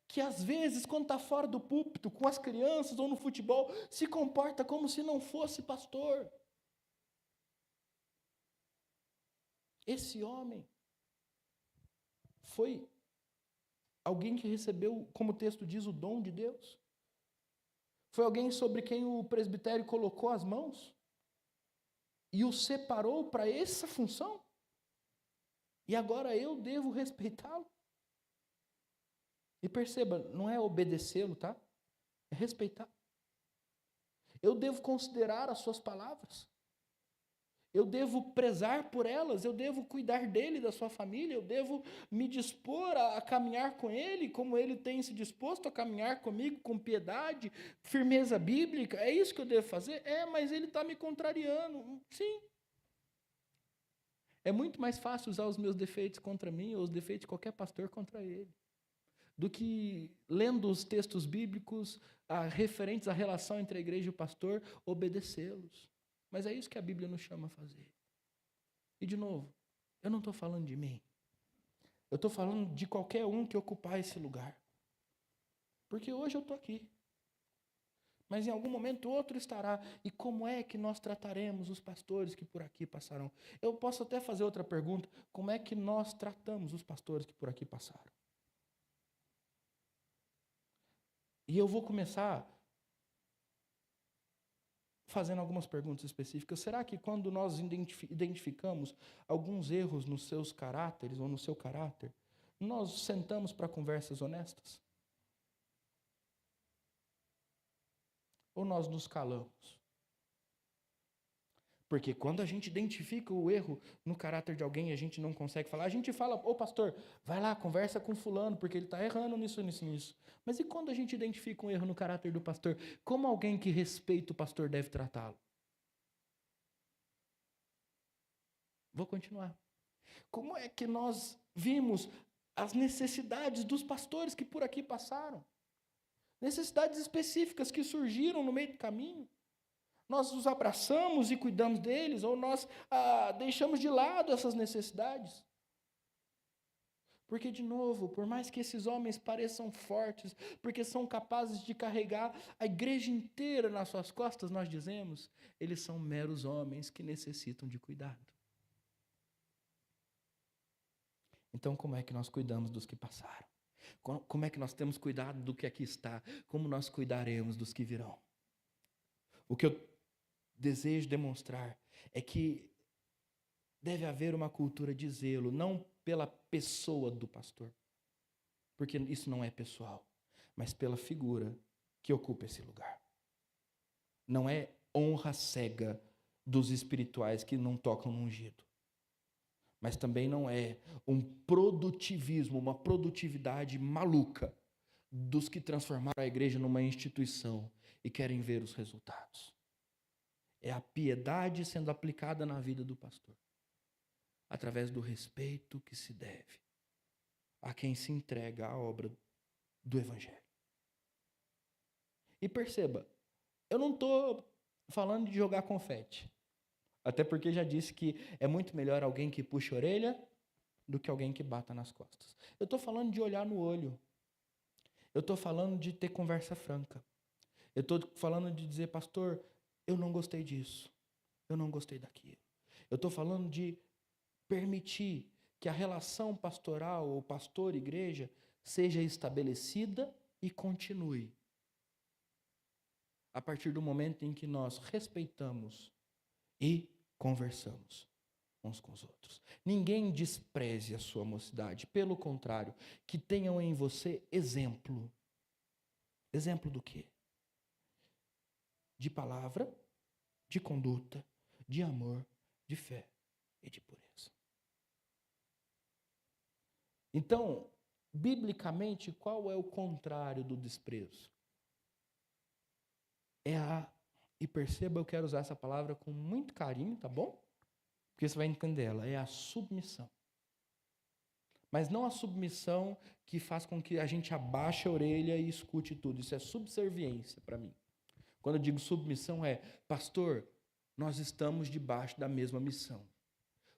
Que às vezes, quando está fora do púlpito, com as crianças ou no futebol, se comporta como se não fosse pastor. Esse homem foi alguém que recebeu, como o texto diz, o dom de Deus. Foi alguém sobre quem o presbitério colocou as mãos e o separou para essa função. E agora eu devo respeitá-lo. E perceba, não é obedecê-lo, tá? É respeitar. Eu devo considerar as suas palavras. Eu devo prezar por elas, eu devo cuidar dele, da sua família, eu devo me dispor a caminhar com ele, como ele tem se disposto a caminhar comigo, com piedade, firmeza bíblica. É isso que eu devo fazer? Mas ele está me contrariando. Sim. É muito mais fácil usar os meus defeitos contra mim ou os defeitos de qualquer pastor contra ele, do que lendo os textos bíblicos referentes à relação entre a igreja e o pastor, obedecê-los. Mas é isso que a Bíblia nos chama a fazer. E de novo, eu não estou falando de mim. Eu estou falando de qualquer um que ocupar esse lugar. Porque hoje eu estou aqui. Mas em algum momento outro estará. E como é que nós trataremos os pastores que por aqui passarão? Eu posso até fazer outra pergunta. Como é que nós tratamos os pastores que por aqui passaram? E eu vou começar fazendo algumas perguntas específicas. Será que quando nós identificamos alguns erros nos seus caráteres ou no seu caráter, nós sentamos para conversas honestas? Ou nós nos calamos? Porque quando a gente identifica o erro no caráter de alguém e a gente não consegue falar, a gente fala, ô pastor, vai lá, conversa com fulano, porque ele está errando nisso. Mas e quando a gente identifica um erro no caráter do pastor, como alguém que respeita o pastor deve tratá-lo? Vou continuar. Como é que nós vimos as necessidades dos pastores que por aqui passaram? Necessidades específicas que surgiram no meio do caminho. Nós os abraçamos e cuidamos deles, ou nós deixamos de lado essas necessidades. Porque, de novo, por mais que esses homens pareçam fortes, porque são capazes de carregar a igreja inteira nas suas costas, nós dizemos, eles são meros homens que necessitam de cuidado. Então, como é que nós cuidamos dos que passaram? Como é que nós temos cuidado do que aqui está? Como nós cuidaremos dos que virão? O que eu desejo demonstrar é que deve haver uma cultura de zelo, não pela pessoa do pastor, porque isso não é pessoal, mas pela figura que ocupa esse lugar. Não é honra cega dos espirituais que não tocam no ungido, mas também não é um produtivismo, uma produtividade maluca dos que transformaram a igreja numa instituição e querem ver os resultados. É a piedade sendo aplicada na vida do pastor, através do respeito que se deve a quem se entrega à obra do Evangelho. E perceba, eu não estou falando de jogar confete, até porque já disse que é muito melhor alguém que puxe a orelha do que alguém que bata nas costas. Eu estou falando de olhar no olho. Eu estou falando de ter conversa franca. Eu estou falando de dizer, pastor, eu não gostei disso. Eu não gostei daquilo. Eu estou falando de permitir que a relação pastoral ou pastor-igreja seja estabelecida e continue. A partir do momento em que nós respeitamos e conversamos uns com os outros. Ninguém despreze a sua mocidade. Pelo contrário, que tenham em você exemplo. Exemplo do quê? De palavra, de conduta, de amor, de fé e de pureza. Então, biblicamente, qual é o contrário do desprezo? E perceba, eu quero usar essa palavra com muito carinho, tá bom? Porque você vai entender ela, é a submissão. Mas não a submissão que faz com que a gente abaixe a orelha e escute tudo. Isso é subserviência para mim. Quando eu digo submissão pastor, nós estamos debaixo da mesma missão.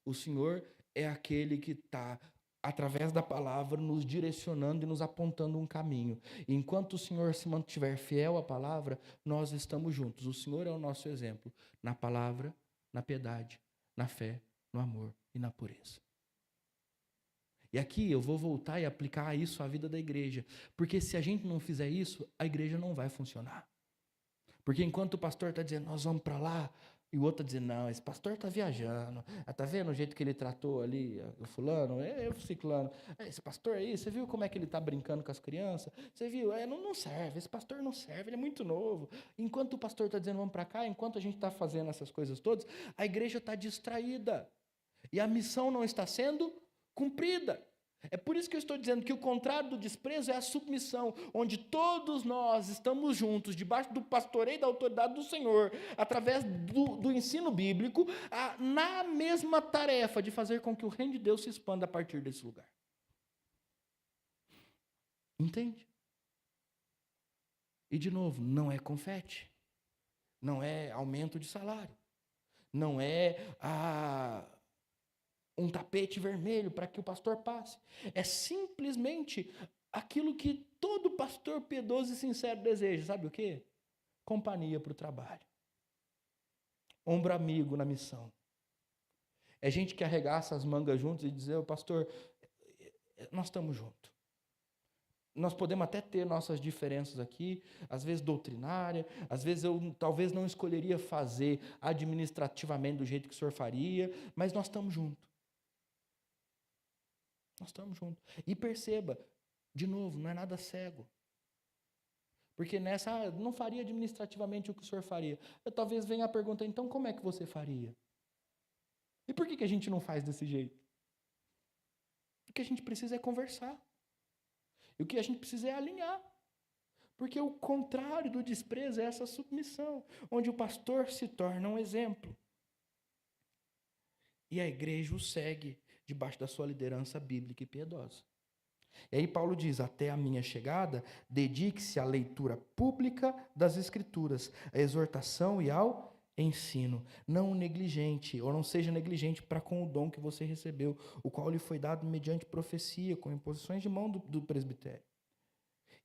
O Senhor é aquele que está, através da palavra, nos direcionando e nos apontando um caminho. E enquanto o Senhor se mantiver fiel à palavra, nós estamos juntos. O Senhor é o nosso exemplo na palavra, na piedade, na fé, no amor e na pureza. E aqui eu vou voltar e aplicar isso à vida da igreja. Porque se a gente não fizer isso, a igreja não vai funcionar. Porque enquanto o pastor está dizendo, nós vamos para lá, e o outro está dizendo, não, esse pastor está viajando. Está vendo o jeito que ele tratou ali o fulano, o ciclano. Esse pastor aí, você viu como é que ele está brincando com as crianças? Você viu? Não serve, esse pastor não serve, ele é muito novo. Enquanto o pastor está dizendo, vamos para cá, enquanto a gente está fazendo essas coisas todas, a igreja está distraída. E a missão não está sendo cumprida. É por isso que eu estou dizendo que o contrário do desprezo é a submissão, onde todos nós estamos juntos, debaixo do pastoreio e da autoridade do Senhor, através do ensino bíblico, na mesma tarefa de fazer com que o reino de Deus se expanda a partir desse lugar. Entende? E, de novo, não é confete. Não é aumento de salário. Não é um tapete vermelho para que o pastor passe. É simplesmente aquilo que todo pastor piedoso e sincero deseja. Sabe o quê? Companhia para o trabalho. Ombro amigo na missão. É gente que arregaça as mangas juntos e dizer, ô pastor, nós estamos juntos. Nós podemos até ter nossas diferenças aqui, às vezes doutrinária, às vezes eu talvez não escolheria fazer administrativamente do jeito que o senhor faria, mas nós estamos juntos. Nós estamos juntos. E perceba, de novo, não é nada cego. Porque nessa, não faria administrativamente o que o senhor faria. Talvez venha a pergunta, então como é que você faria? E por que a gente não faz desse jeito? O que a gente precisa é conversar. E o que a gente precisa é alinhar. Porque o contrário do desprezo é essa submissão, onde o pastor se torna um exemplo. E a igreja o segue debaixo da sua liderança bíblica e piedosa. E aí Paulo diz, até a minha chegada, dedique-se à leitura pública das Escrituras, à exortação e ao ensino. Não negligente, ou não seja negligente para com o dom que você recebeu, o qual lhe foi dado mediante profecia, com imposições de mão do presbitério.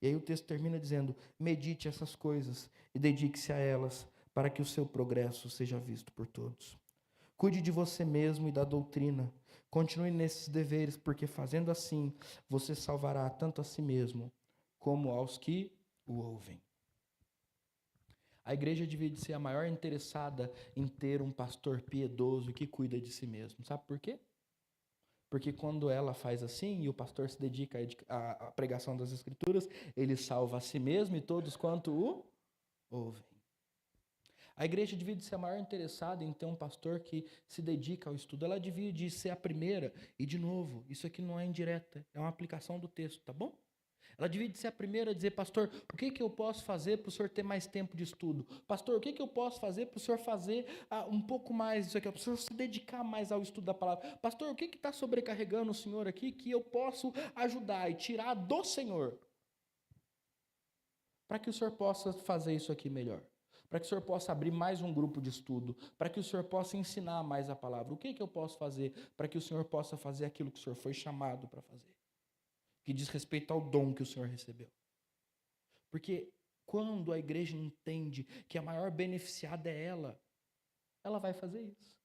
E aí o texto termina dizendo, medite essas coisas e dedique-se a elas, para que o seu progresso seja visto por todos. Cuide de você mesmo e da doutrina. Continue nesses deveres, porque fazendo assim, você salvará tanto a si mesmo, como aos que o ouvem. A igreja devia ser a maior interessada em ter um pastor piedoso que cuida de si mesmo. Sabe por quê? Porque quando ela faz assim, e o pastor se dedica à pregação das Escrituras, ele salva a si mesmo e todos quanto o ouvem. A igreja devia ser a maior interessada em ter um pastor que se dedica ao estudo. Ela devia ser a primeira. E, de novo, isso aqui não é indireta, é uma aplicação do texto, tá bom? Ela devia ser a primeira a dizer, pastor, o que eu posso fazer para o senhor ter mais tempo de estudo? Pastor, o que eu posso fazer para o senhor fazer um pouco mais disso aqui? Para o senhor se dedicar mais ao estudo da palavra? Pastor, o que está sobrecarregando o senhor aqui que eu posso ajudar e tirar do senhor? Para que o senhor possa fazer isso aqui melhor. Para que o senhor possa abrir mais um grupo de estudo, para que o senhor possa ensinar mais a palavra. O que eu posso fazer para que o senhor possa fazer aquilo que o senhor foi chamado para fazer? Que diz respeito ao dom que o senhor recebeu. Porque quando a igreja entende que a maior beneficiada é ela vai fazer isso.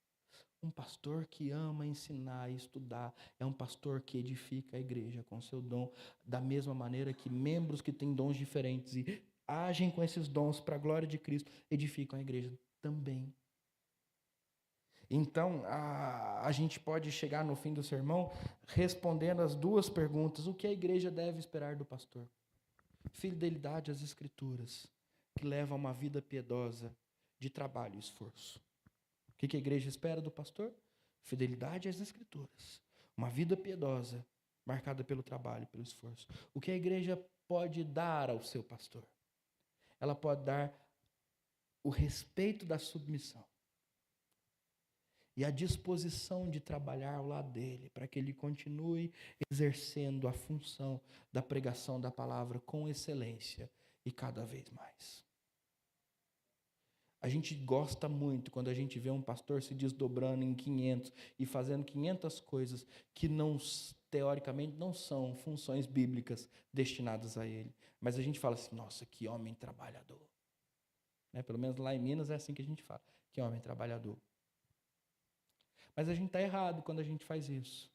Um pastor que ama ensinar e estudar é um pastor que edifica a igreja com seu dom, da mesma maneira que membros que têm dons diferentes e agem com esses dons para a glória de Cristo, edificam a igreja também. Então, a gente pode chegar no fim do sermão respondendo as duas perguntas. O que a igreja deve esperar do pastor? Fidelidade às Escrituras, que leva a uma vida piedosa de trabalho e esforço. O que a igreja espera do pastor? Fidelidade às Escrituras. Uma vida piedosa, marcada pelo trabalho e pelo esforço. O que a igreja pode dar ao seu pastor? Ela pode dar o respeito da submissão e a disposição de trabalhar ao lado dele, para que ele continue exercendo a função da pregação da palavra com excelência e cada vez mais. A gente gosta muito quando a gente vê um pastor se desdobrando em 500 e fazendo 500 coisas que não, teoricamente não são funções bíblicas destinadas a ele. Mas a gente fala assim, nossa, que homem trabalhador. Né? Pelo menos lá em Minas é assim que a gente fala, que homem trabalhador. Mas a gente está errado quando a gente faz isso,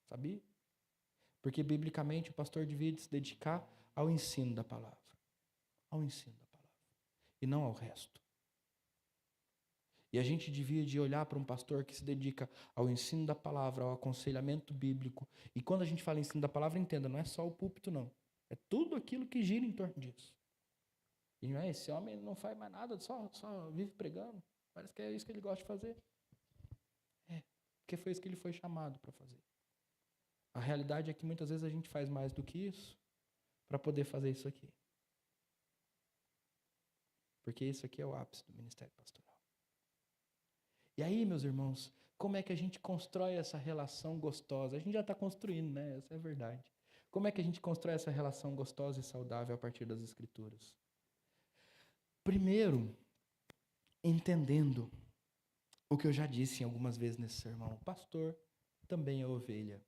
sabia? Porque biblicamente o pastor devia se dedicar ao ensino da palavra. Ao ensino da palavra. E não ao resto. E a gente devia de olhar para um pastor que se dedica ao ensino da palavra, ao aconselhamento bíblico. E quando a gente fala ensino da palavra, entenda, não é só o púlpito, não. É tudo aquilo que gira em torno disso. E não é, esse homem não faz mais nada, só vive pregando. Parece que é isso que ele gosta de fazer. Porque foi isso que ele foi chamado para fazer. A realidade é que muitas vezes a gente faz mais do que isso para poder fazer isso aqui. Porque isso aqui é o ápice do ministério pastoral. E aí, meus irmãos, como é que a gente constrói essa relação gostosa? A gente já está construindo, né? Essa é a verdade. Como é que a gente constrói essa relação gostosa e saudável a partir das Escrituras? Primeiro, entendendo o que eu já disse algumas vezes nesse sermão. O pastor também é ovelha.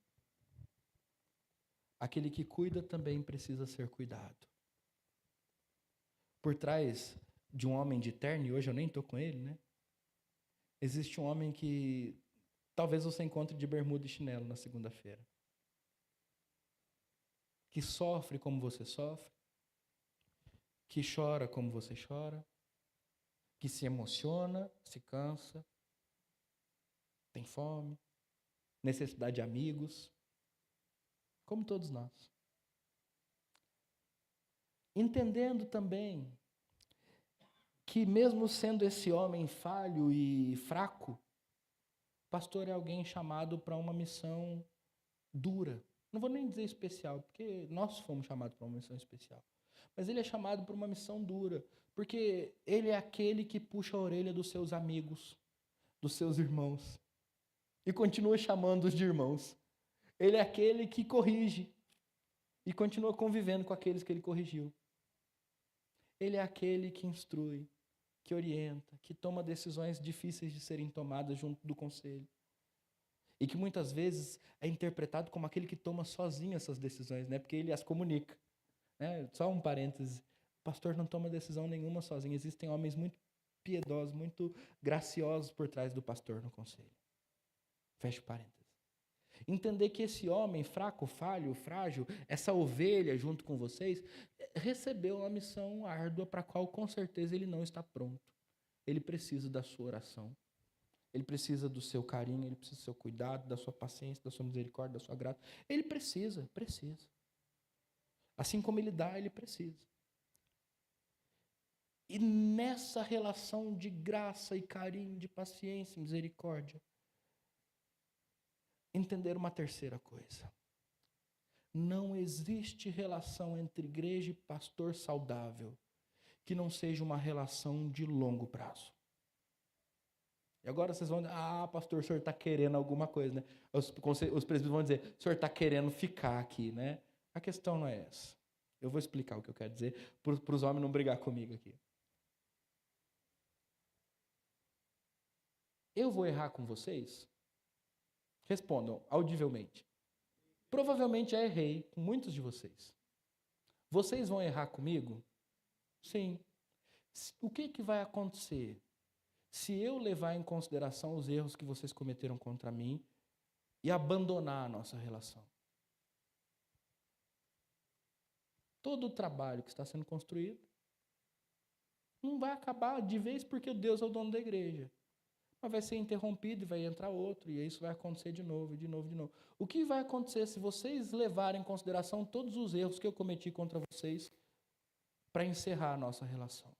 Aquele que cuida também precisa ser cuidado. Por trás de um homem de terno, e hoje eu nem estou com ele, né? Existe um homem que talvez você encontre de bermuda e chinelo na segunda-feira. Que sofre como você sofre. Que chora como você chora. Que se emociona, se cansa. Tem fome. Necessidade de amigos. Como todos nós. Entendendo também que mesmo sendo esse homem falho e fraco, pastor é alguém chamado para uma missão dura. Não vou nem dizer especial, porque nós fomos chamados para uma missão especial. Mas ele é chamado para uma missão dura, porque ele é aquele que puxa a orelha dos seus amigos, dos seus irmãos, e continua chamando-os de irmãos. Ele é aquele que corrige e continua convivendo com aqueles que ele corrigiu. Ele é aquele que instrui, que orienta, que toma decisões difíceis de serem tomadas junto do conselho. E que muitas vezes é interpretado como aquele que toma sozinho essas decisões, né? Porque ele as comunica. Né? Só um parêntese, o pastor não toma decisão nenhuma sozinho. Existem homens muito piedosos, muito graciosos por trás do pastor no conselho. Fecha o parêntese. Entender que esse homem fraco, falho, frágil, essa ovelha junto com vocês, recebeu uma missão árdua para a qual com certeza ele não está pronto. Ele precisa da sua oração. Ele precisa do seu carinho, ele precisa do seu cuidado, da sua paciência, da sua misericórdia, da sua graça. Ele precisa. Assim como ele dá, ele precisa. E nessa relação de graça e carinho, de paciência e misericórdia, entender uma terceira coisa. Não existe relação entre igreja e pastor saudável que não seja uma relação de longo prazo. E agora vocês vão dizer, pastor, o senhor está querendo alguma coisa, né? Os presbíteros vão dizer, o senhor está querendo ficar aqui, né? A questão não é essa. Eu vou explicar o que eu quero dizer para os homens não brigar comigo aqui. Eu vou errar com vocês? Respondam audivelmente. Provavelmente já errei com muitos de vocês. Vocês vão errar comigo? Sim. O que vai acontecer se eu levar em consideração os erros que vocês cometeram contra mim e abandonar a nossa relação? Todo o trabalho que está sendo construído não vai acabar de vez porque Deus é o dono da igreja. Mas vai ser interrompido e vai entrar outro, e isso vai acontecer de novo, de novo, de novo. O que vai acontecer se vocês levarem em consideração todos os erros que eu cometi contra vocês para encerrar a nossa relação?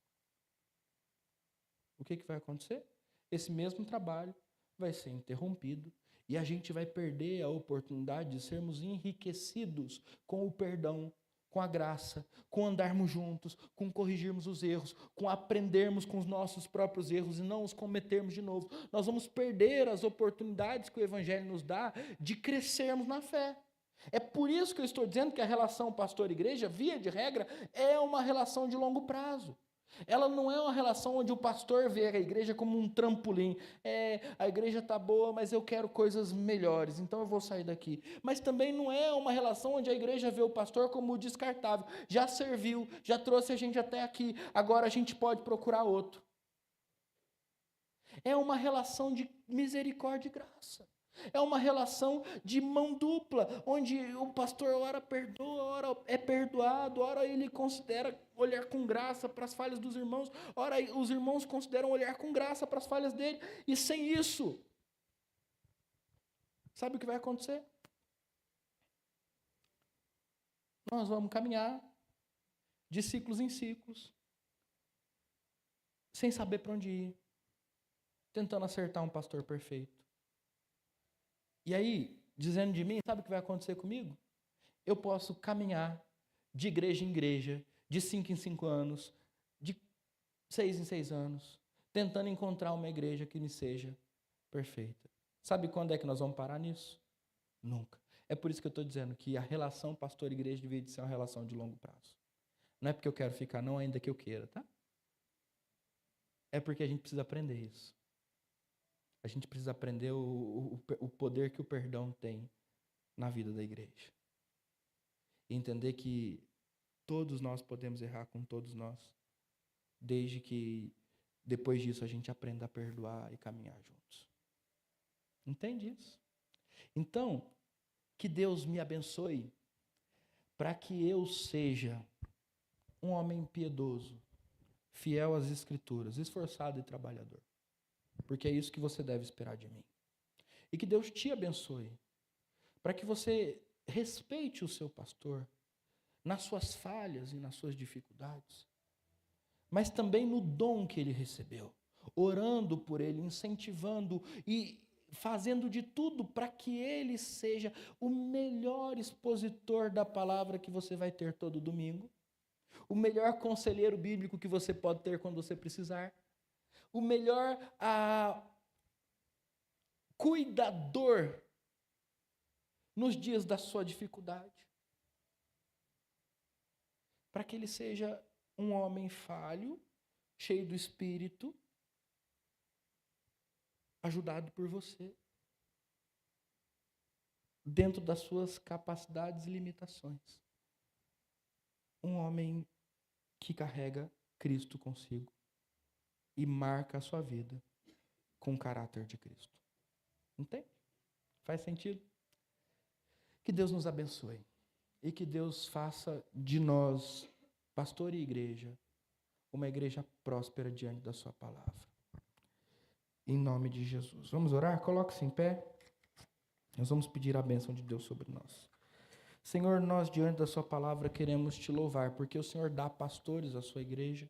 O que vai acontecer? Esse mesmo trabalho vai ser interrompido e a gente vai perder a oportunidade de sermos enriquecidos com o perdão, com a graça, com andarmos juntos, com corrigirmos os erros, com aprendermos com os nossos próprios erros e não os cometermos de novo. Nós vamos perder as oportunidades que o Evangelho nos dá de crescermos na fé. É por isso que eu estou dizendo que a relação pastor-igreja, via de regra, é uma relação de longo prazo. Ela não é uma relação onde o pastor vê a igreja como um trampolim. A igreja está boa, mas eu quero coisas melhores, então eu vou sair daqui. Mas também não é uma relação onde a igreja vê o pastor como descartável. Já serviu, já trouxe a gente até aqui, agora a gente pode procurar outro. É uma relação de misericórdia e graça. É uma relação de mão dupla, onde o pastor ora perdoa, ora é perdoado, ora ele considera olhar com graça para as falhas dos irmãos, ora os irmãos consideram olhar com graça para as falhas dele, e sem isso, sabe o que vai acontecer? Nós vamos caminhar de ciclos em ciclos, sem saber para onde ir, tentando acertar um pastor perfeito. E aí, dizendo de mim, sabe o que vai acontecer comigo? Eu posso caminhar de igreja em igreja, de 5 em 5 anos, de 6 em 6 anos, tentando encontrar uma igreja que me seja perfeita. Sabe quando é que nós vamos parar nisso? Nunca. É por isso que eu estou dizendo que a relação pastor-igreja deveria ser uma relação de longo prazo. Não é porque eu quero ficar, não, ainda que eu queira, tá? É porque a gente precisa aprender isso. A gente precisa aprender o poder que o perdão tem na vida da igreja. E entender que todos nós podemos errar com todos nós, desde que depois disso a gente aprenda a perdoar e caminhar juntos. Entende isso? Então, que Deus me abençoe para que eu seja um homem piedoso, fiel às Escrituras, esforçado e trabalhador. Porque é isso que você deve esperar de mim. E que Deus te abençoe para que você respeite o seu pastor nas suas falhas e nas suas dificuldades, mas também no dom que ele recebeu, orando por ele, incentivando e fazendo de tudo para que ele seja o melhor expositor da palavra que você vai ter todo domingo, o melhor conselheiro bíblico que você pode ter quando você precisar, o melhor cuidador nos dias da sua dificuldade, para que ele seja um homem falho, cheio do Espírito, ajudado por você, dentro das suas capacidades e limitações. Um homem que carrega Cristo consigo e marca a sua vida com o caráter de Cristo. Entende? Faz sentido? Que Deus nos abençoe e que Deus faça de nós, pastor e igreja, uma igreja próspera diante da sua palavra. Em nome de Jesus. Vamos orar? Coloque-se em pé. Nós vamos pedir a bênção de Deus sobre nós. Senhor, nós diante da sua palavra queremos te louvar, porque o Senhor dá pastores à sua igreja.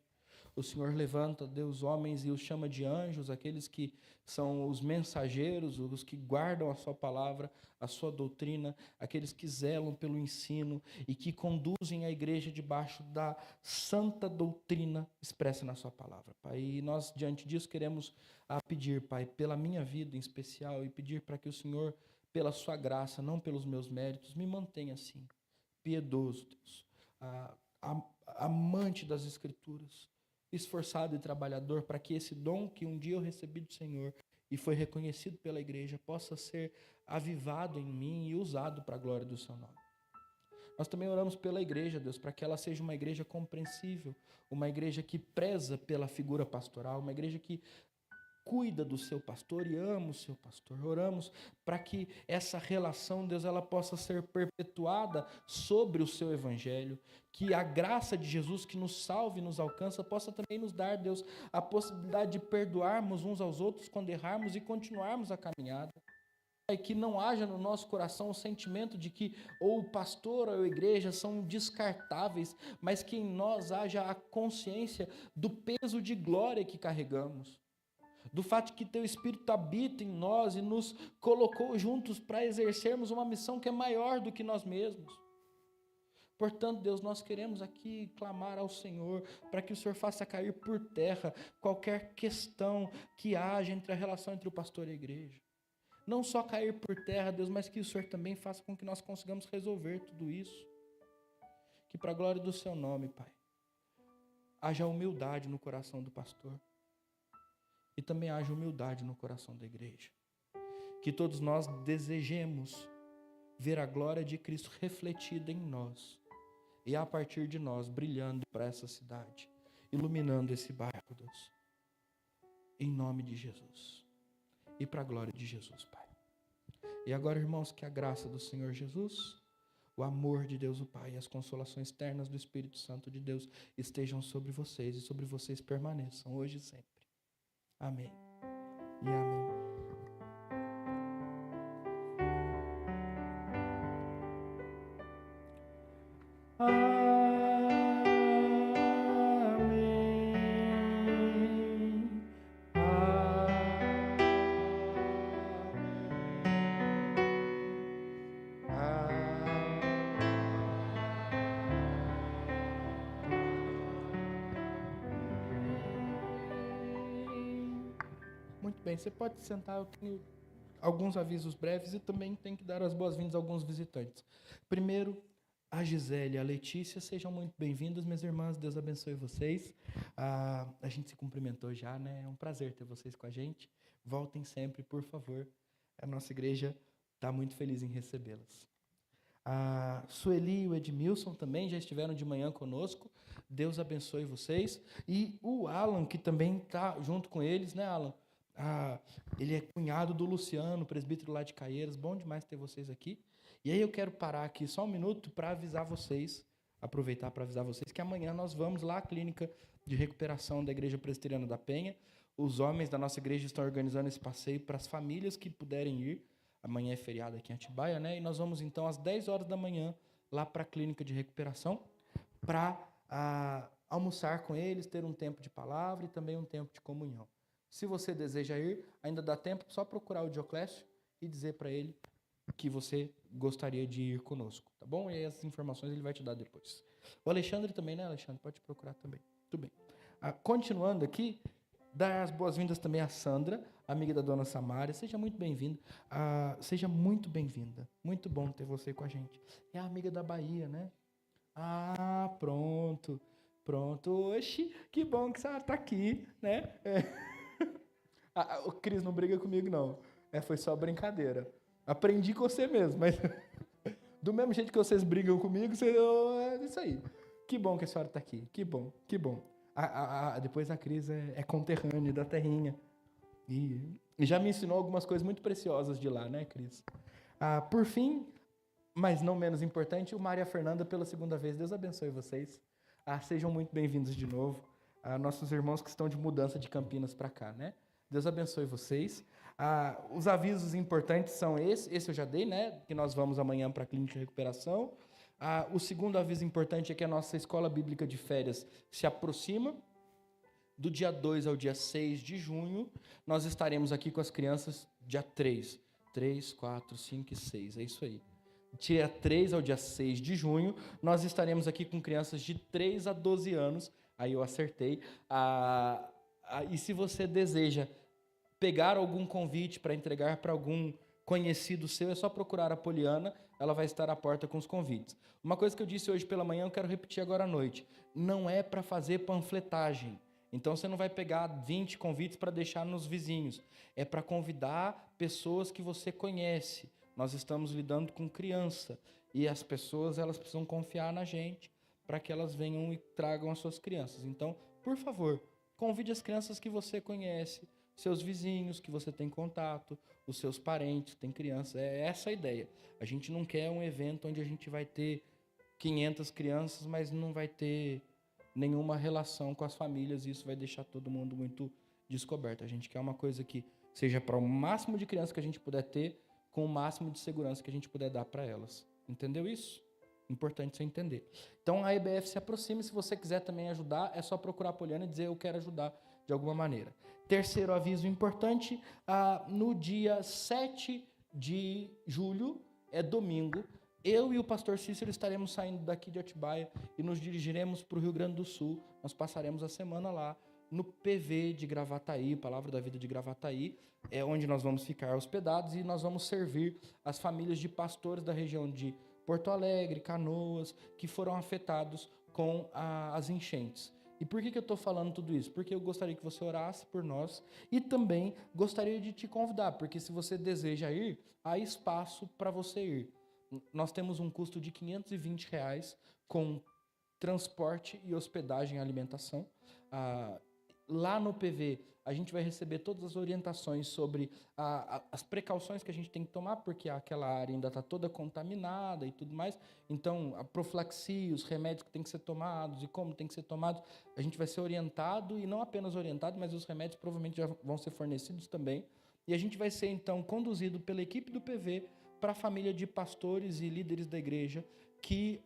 O Senhor levanta, Deus, homens e os chama de anjos, aqueles que são os mensageiros, os que guardam a sua palavra, a sua doutrina, aqueles que zelam pelo ensino e que conduzem a igreja debaixo da santa doutrina expressa na sua palavra, Pai. E nós, diante disso, queremos pedir, Pai, pela minha vida em especial e pedir para que o Senhor, pela sua graça, não pelos meus méritos, me mantenha assim, piedoso, Deus, amante das Escrituras, esforçado e trabalhador, para que esse dom que um dia eu recebi do Senhor e foi reconhecido pela igreja possa ser avivado em mim e usado para a glória do seu nome. Nós também oramos pela igreja, Deus, para que ela seja uma igreja compreensível, uma igreja que preza pela figura pastoral, uma igreja que cuida do seu pastor e ama o seu pastor. Oramos para que essa relação, Deus, ela possa ser perpetuada sobre o seu evangelho, que a graça de Jesus que nos salve e nos alcança possa também nos dar, Deus, a possibilidade de perdoarmos uns aos outros quando errarmos e continuarmos a caminhada. E que não haja no nosso coração o sentimento de que ou o pastor ou a igreja são descartáveis, mas que em nós haja a consciência do peso de glória que carregamos, do fato de que teu Espírito habita em nós e nos colocou juntos para exercermos uma missão que é maior do que nós mesmos. Portanto, Deus, nós queremos aqui clamar ao Senhor para que o Senhor faça cair por terra qualquer questão que haja entre a relação entre o pastor e a igreja. Não só cair por terra, Deus, mas que o Senhor também faça com que nós consigamos resolver tudo isso. Que para a glória do seu nome, Pai, haja humildade no coração do pastor. E também haja humildade no coração da igreja. Que todos nós desejemos ver a glória de Cristo refletida em nós. E a partir de nós, brilhando para essa cidade. Iluminando esse bairro, Deus. Em nome de Jesus. E para a glória de Jesus, Pai. E agora, irmãos, que a graça do Senhor Jesus, o amor de Deus o Pai e as consolações ternas do Espírito Santo de Deus estejam sobre vocês e sobre vocês permaneçam hoje e sempre. Amém e amém. Muito bem, você pode sentar, eu tenho alguns avisos breves e também tem que dar as boas-vindas a alguns visitantes. Primeiro, a Gisele e a Letícia, sejam muito bem-vindas, minhas irmãs, Deus abençoe vocês. A gente se cumprimentou já, né? É um prazer ter vocês com a gente. Voltem sempre, por favor. A nossa igreja está muito feliz em recebê-las. A Sueli e o Edmilson também já estiveram de manhã conosco. Deus abençoe vocês. E o Alan, que também está junto com eles, né, Alan? Ele é cunhado do Luciano, presbítero lá de Caieiras. Bom demais ter vocês aqui. E aí eu quero parar aqui só um minuto para avisar vocês, aproveitar para avisar vocês, que amanhã nós vamos lá à clínica de recuperação da Igreja Presbiteriana da Penha. Os homens da nossa igreja estão organizando esse passeio para as famílias que puderem ir. Amanhã é feriado aqui em Atibaia, né? E nós vamos então às 10 horas da manhã lá para a clínica de recuperação para almoçar com eles, ter um tempo de palavra e também um tempo de comunhão. Se você deseja ir, ainda dá tempo, só procurar o Dioclésio e dizer para ele que você gostaria de ir conosco, tá bom? E aí as informações ele vai te dar depois. O Alexandre também, né, Alexandre? Pode procurar também. Tudo bem. Continuando aqui, dar as boas-vindas também à Sandra, amiga da dona Samária. Seja muito bem-vinda. Seja muito bem-vinda. Muito bom ter você com a gente. É a amiga da Bahia, né? Pronto. Oxi, que bom que você está aqui, né? O Cris não briga comigo, não. Foi só brincadeira. Aprendi com você mesmo, mas do mesmo jeito que vocês brigam comigo, é isso aí. Que bom que a senhora está aqui. Que bom. Depois a Cris é conterrânea da terrinha. E já me ensinou algumas coisas muito preciosas de lá, né, Cris? Por fim, mas não menos importante, o Maria Fernanda pela segunda vez. Deus abençoe vocês. Sejam muito bem-vindos de novo. Nossos irmãos que estão de mudança de Campinas para cá, né? Deus abençoe vocês. Os avisos importantes são esse eu já dei, né? Que nós vamos amanhã para a clínica de recuperação. O segundo aviso importante é que a nossa escola bíblica de férias se aproxima. Do dia 2 ao dia 6 de junho, nós estaremos aqui com as crianças dia 3. 3, 4, 5 e 6, é isso aí. Dia 3 ao dia 6 de junho, nós estaremos aqui com crianças de 3 a 12 anos. Aí eu acertei. E se você deseja pegar algum convite para entregar para algum conhecido seu, é só procurar a Poliana, ela vai estar à porta com os convites. Uma coisa que eu disse hoje pela manhã, eu quero repetir agora à noite. Não é para fazer panfletagem. Então você não vai pegar 20 convites para deixar nos vizinhos. É para convidar pessoas que você conhece. Nós estamos lidando com criança. E as pessoas elas precisam confiar na gente para que elas venham e tragam as suas crianças. Então, por favor, convide as crianças que você conhece, seus vizinhos que você tem contato, os seus parentes que têm criança. É essa a ideia. A gente não quer um evento onde a gente vai ter 500 crianças, mas não vai ter nenhuma relação com as famílias e isso vai deixar todo mundo muito descoberto. A gente quer uma coisa que seja para o máximo de crianças que a gente puder ter, com o máximo de segurança que a gente puder dar para elas. Entendeu isso? Importante você entender. Então a EBF se aproxima, se você quiser também ajudar, é só procurar a Poliana e dizer eu quero ajudar de alguma maneira. Terceiro aviso importante, no dia 7 de julho, é domingo, eu e o pastor Cícero estaremos saindo daqui de Atibaia e nos dirigiremos para o Rio Grande do Sul. Nós passaremos a semana lá no PV de Gravataí, Palavra da Vida de Gravataí, é onde nós vamos ficar hospedados e nós vamos servir as famílias de pastores da região de Porto Alegre, Canoas, que foram afetados com as enchentes. E por que eu estou falando tudo isso? Porque eu gostaria que você orasse por nós e também gostaria de te convidar, porque se você deseja ir, há espaço para você ir. Nós temos um custo de R$520 com transporte e hospedagem e alimentação. Lá no PV, a gente vai receber todas as orientações sobre as precauções que a gente tem que tomar, porque aquela área ainda está toda contaminada e tudo mais. Então, a profilaxia, os remédios que têm que ser tomados e como tem que ser tomados, a gente vai ser orientado, e não apenas orientado, mas os remédios provavelmente já vão ser fornecidos também. E a gente vai ser, então, conduzido pela equipe do PV para a família de pastores e líderes da igreja que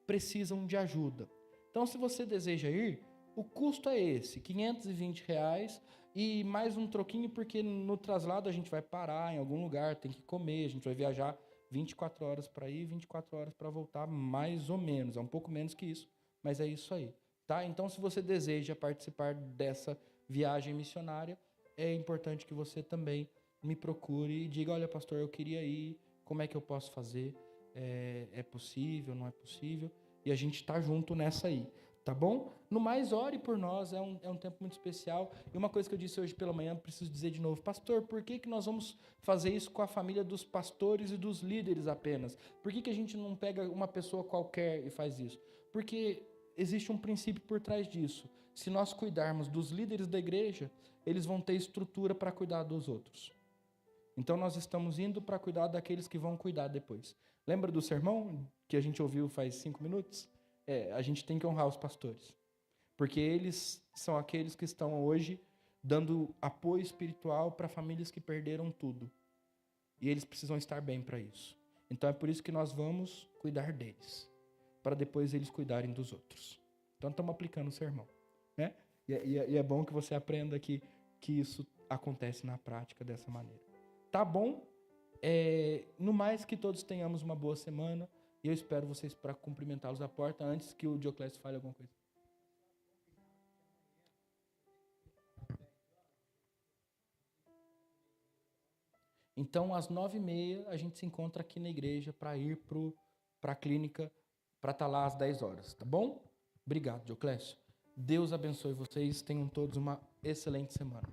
precisam de ajuda. Então, se você deseja ir, o custo é esse, R$520 e mais um troquinho, porque no traslado a gente vai parar em algum lugar, tem que comer, a gente vai viajar 24 horas para ir, 24 horas para voltar, mais ou menos, é um pouco menos que isso, mas é isso aí, tá? Então, se você deseja participar dessa viagem missionária, é importante que você também me procure e diga, olha, pastor, eu queria ir, como é que eu posso fazer? É possível, não é possível? E a gente está junto nessa aí, tá bom? No mais, ore por nós, é um tempo muito especial. E uma coisa que eu disse hoje pela manhã, preciso dizer de novo, pastor, por que nós vamos fazer isso com a família dos pastores e dos líderes apenas? Por que a gente não pega uma pessoa qualquer e faz isso? Porque existe um princípio por trás disso. Se nós cuidarmos dos líderes da igreja, eles vão ter estrutura para cuidar dos outros. Então nós estamos indo para cuidar daqueles que vão cuidar depois. Lembra do sermão que a gente ouviu faz 5 minutos? A gente tem que honrar os pastores. Porque eles são aqueles que estão hoje dando apoio espiritual para famílias que perderam tudo. E eles precisam estar bem para isso. Então é por isso que nós vamos cuidar deles, para depois eles cuidarem dos outros. Então estamos aplicando o sermão, né? E é bom que você aprenda que isso acontece na prática dessa maneira. Tá bom? No mais, que todos tenhamos uma boa semana. E eu espero vocês para cumprimentá-los à porta antes que o Dioclésio fale alguma coisa. Então, às 9h30, a gente se encontra aqui na igreja para ir para a clínica, para estar lá às 10 horas, tá bom? Obrigado, Dioclésio. Deus abençoe vocês. Tenham todos uma excelente semana.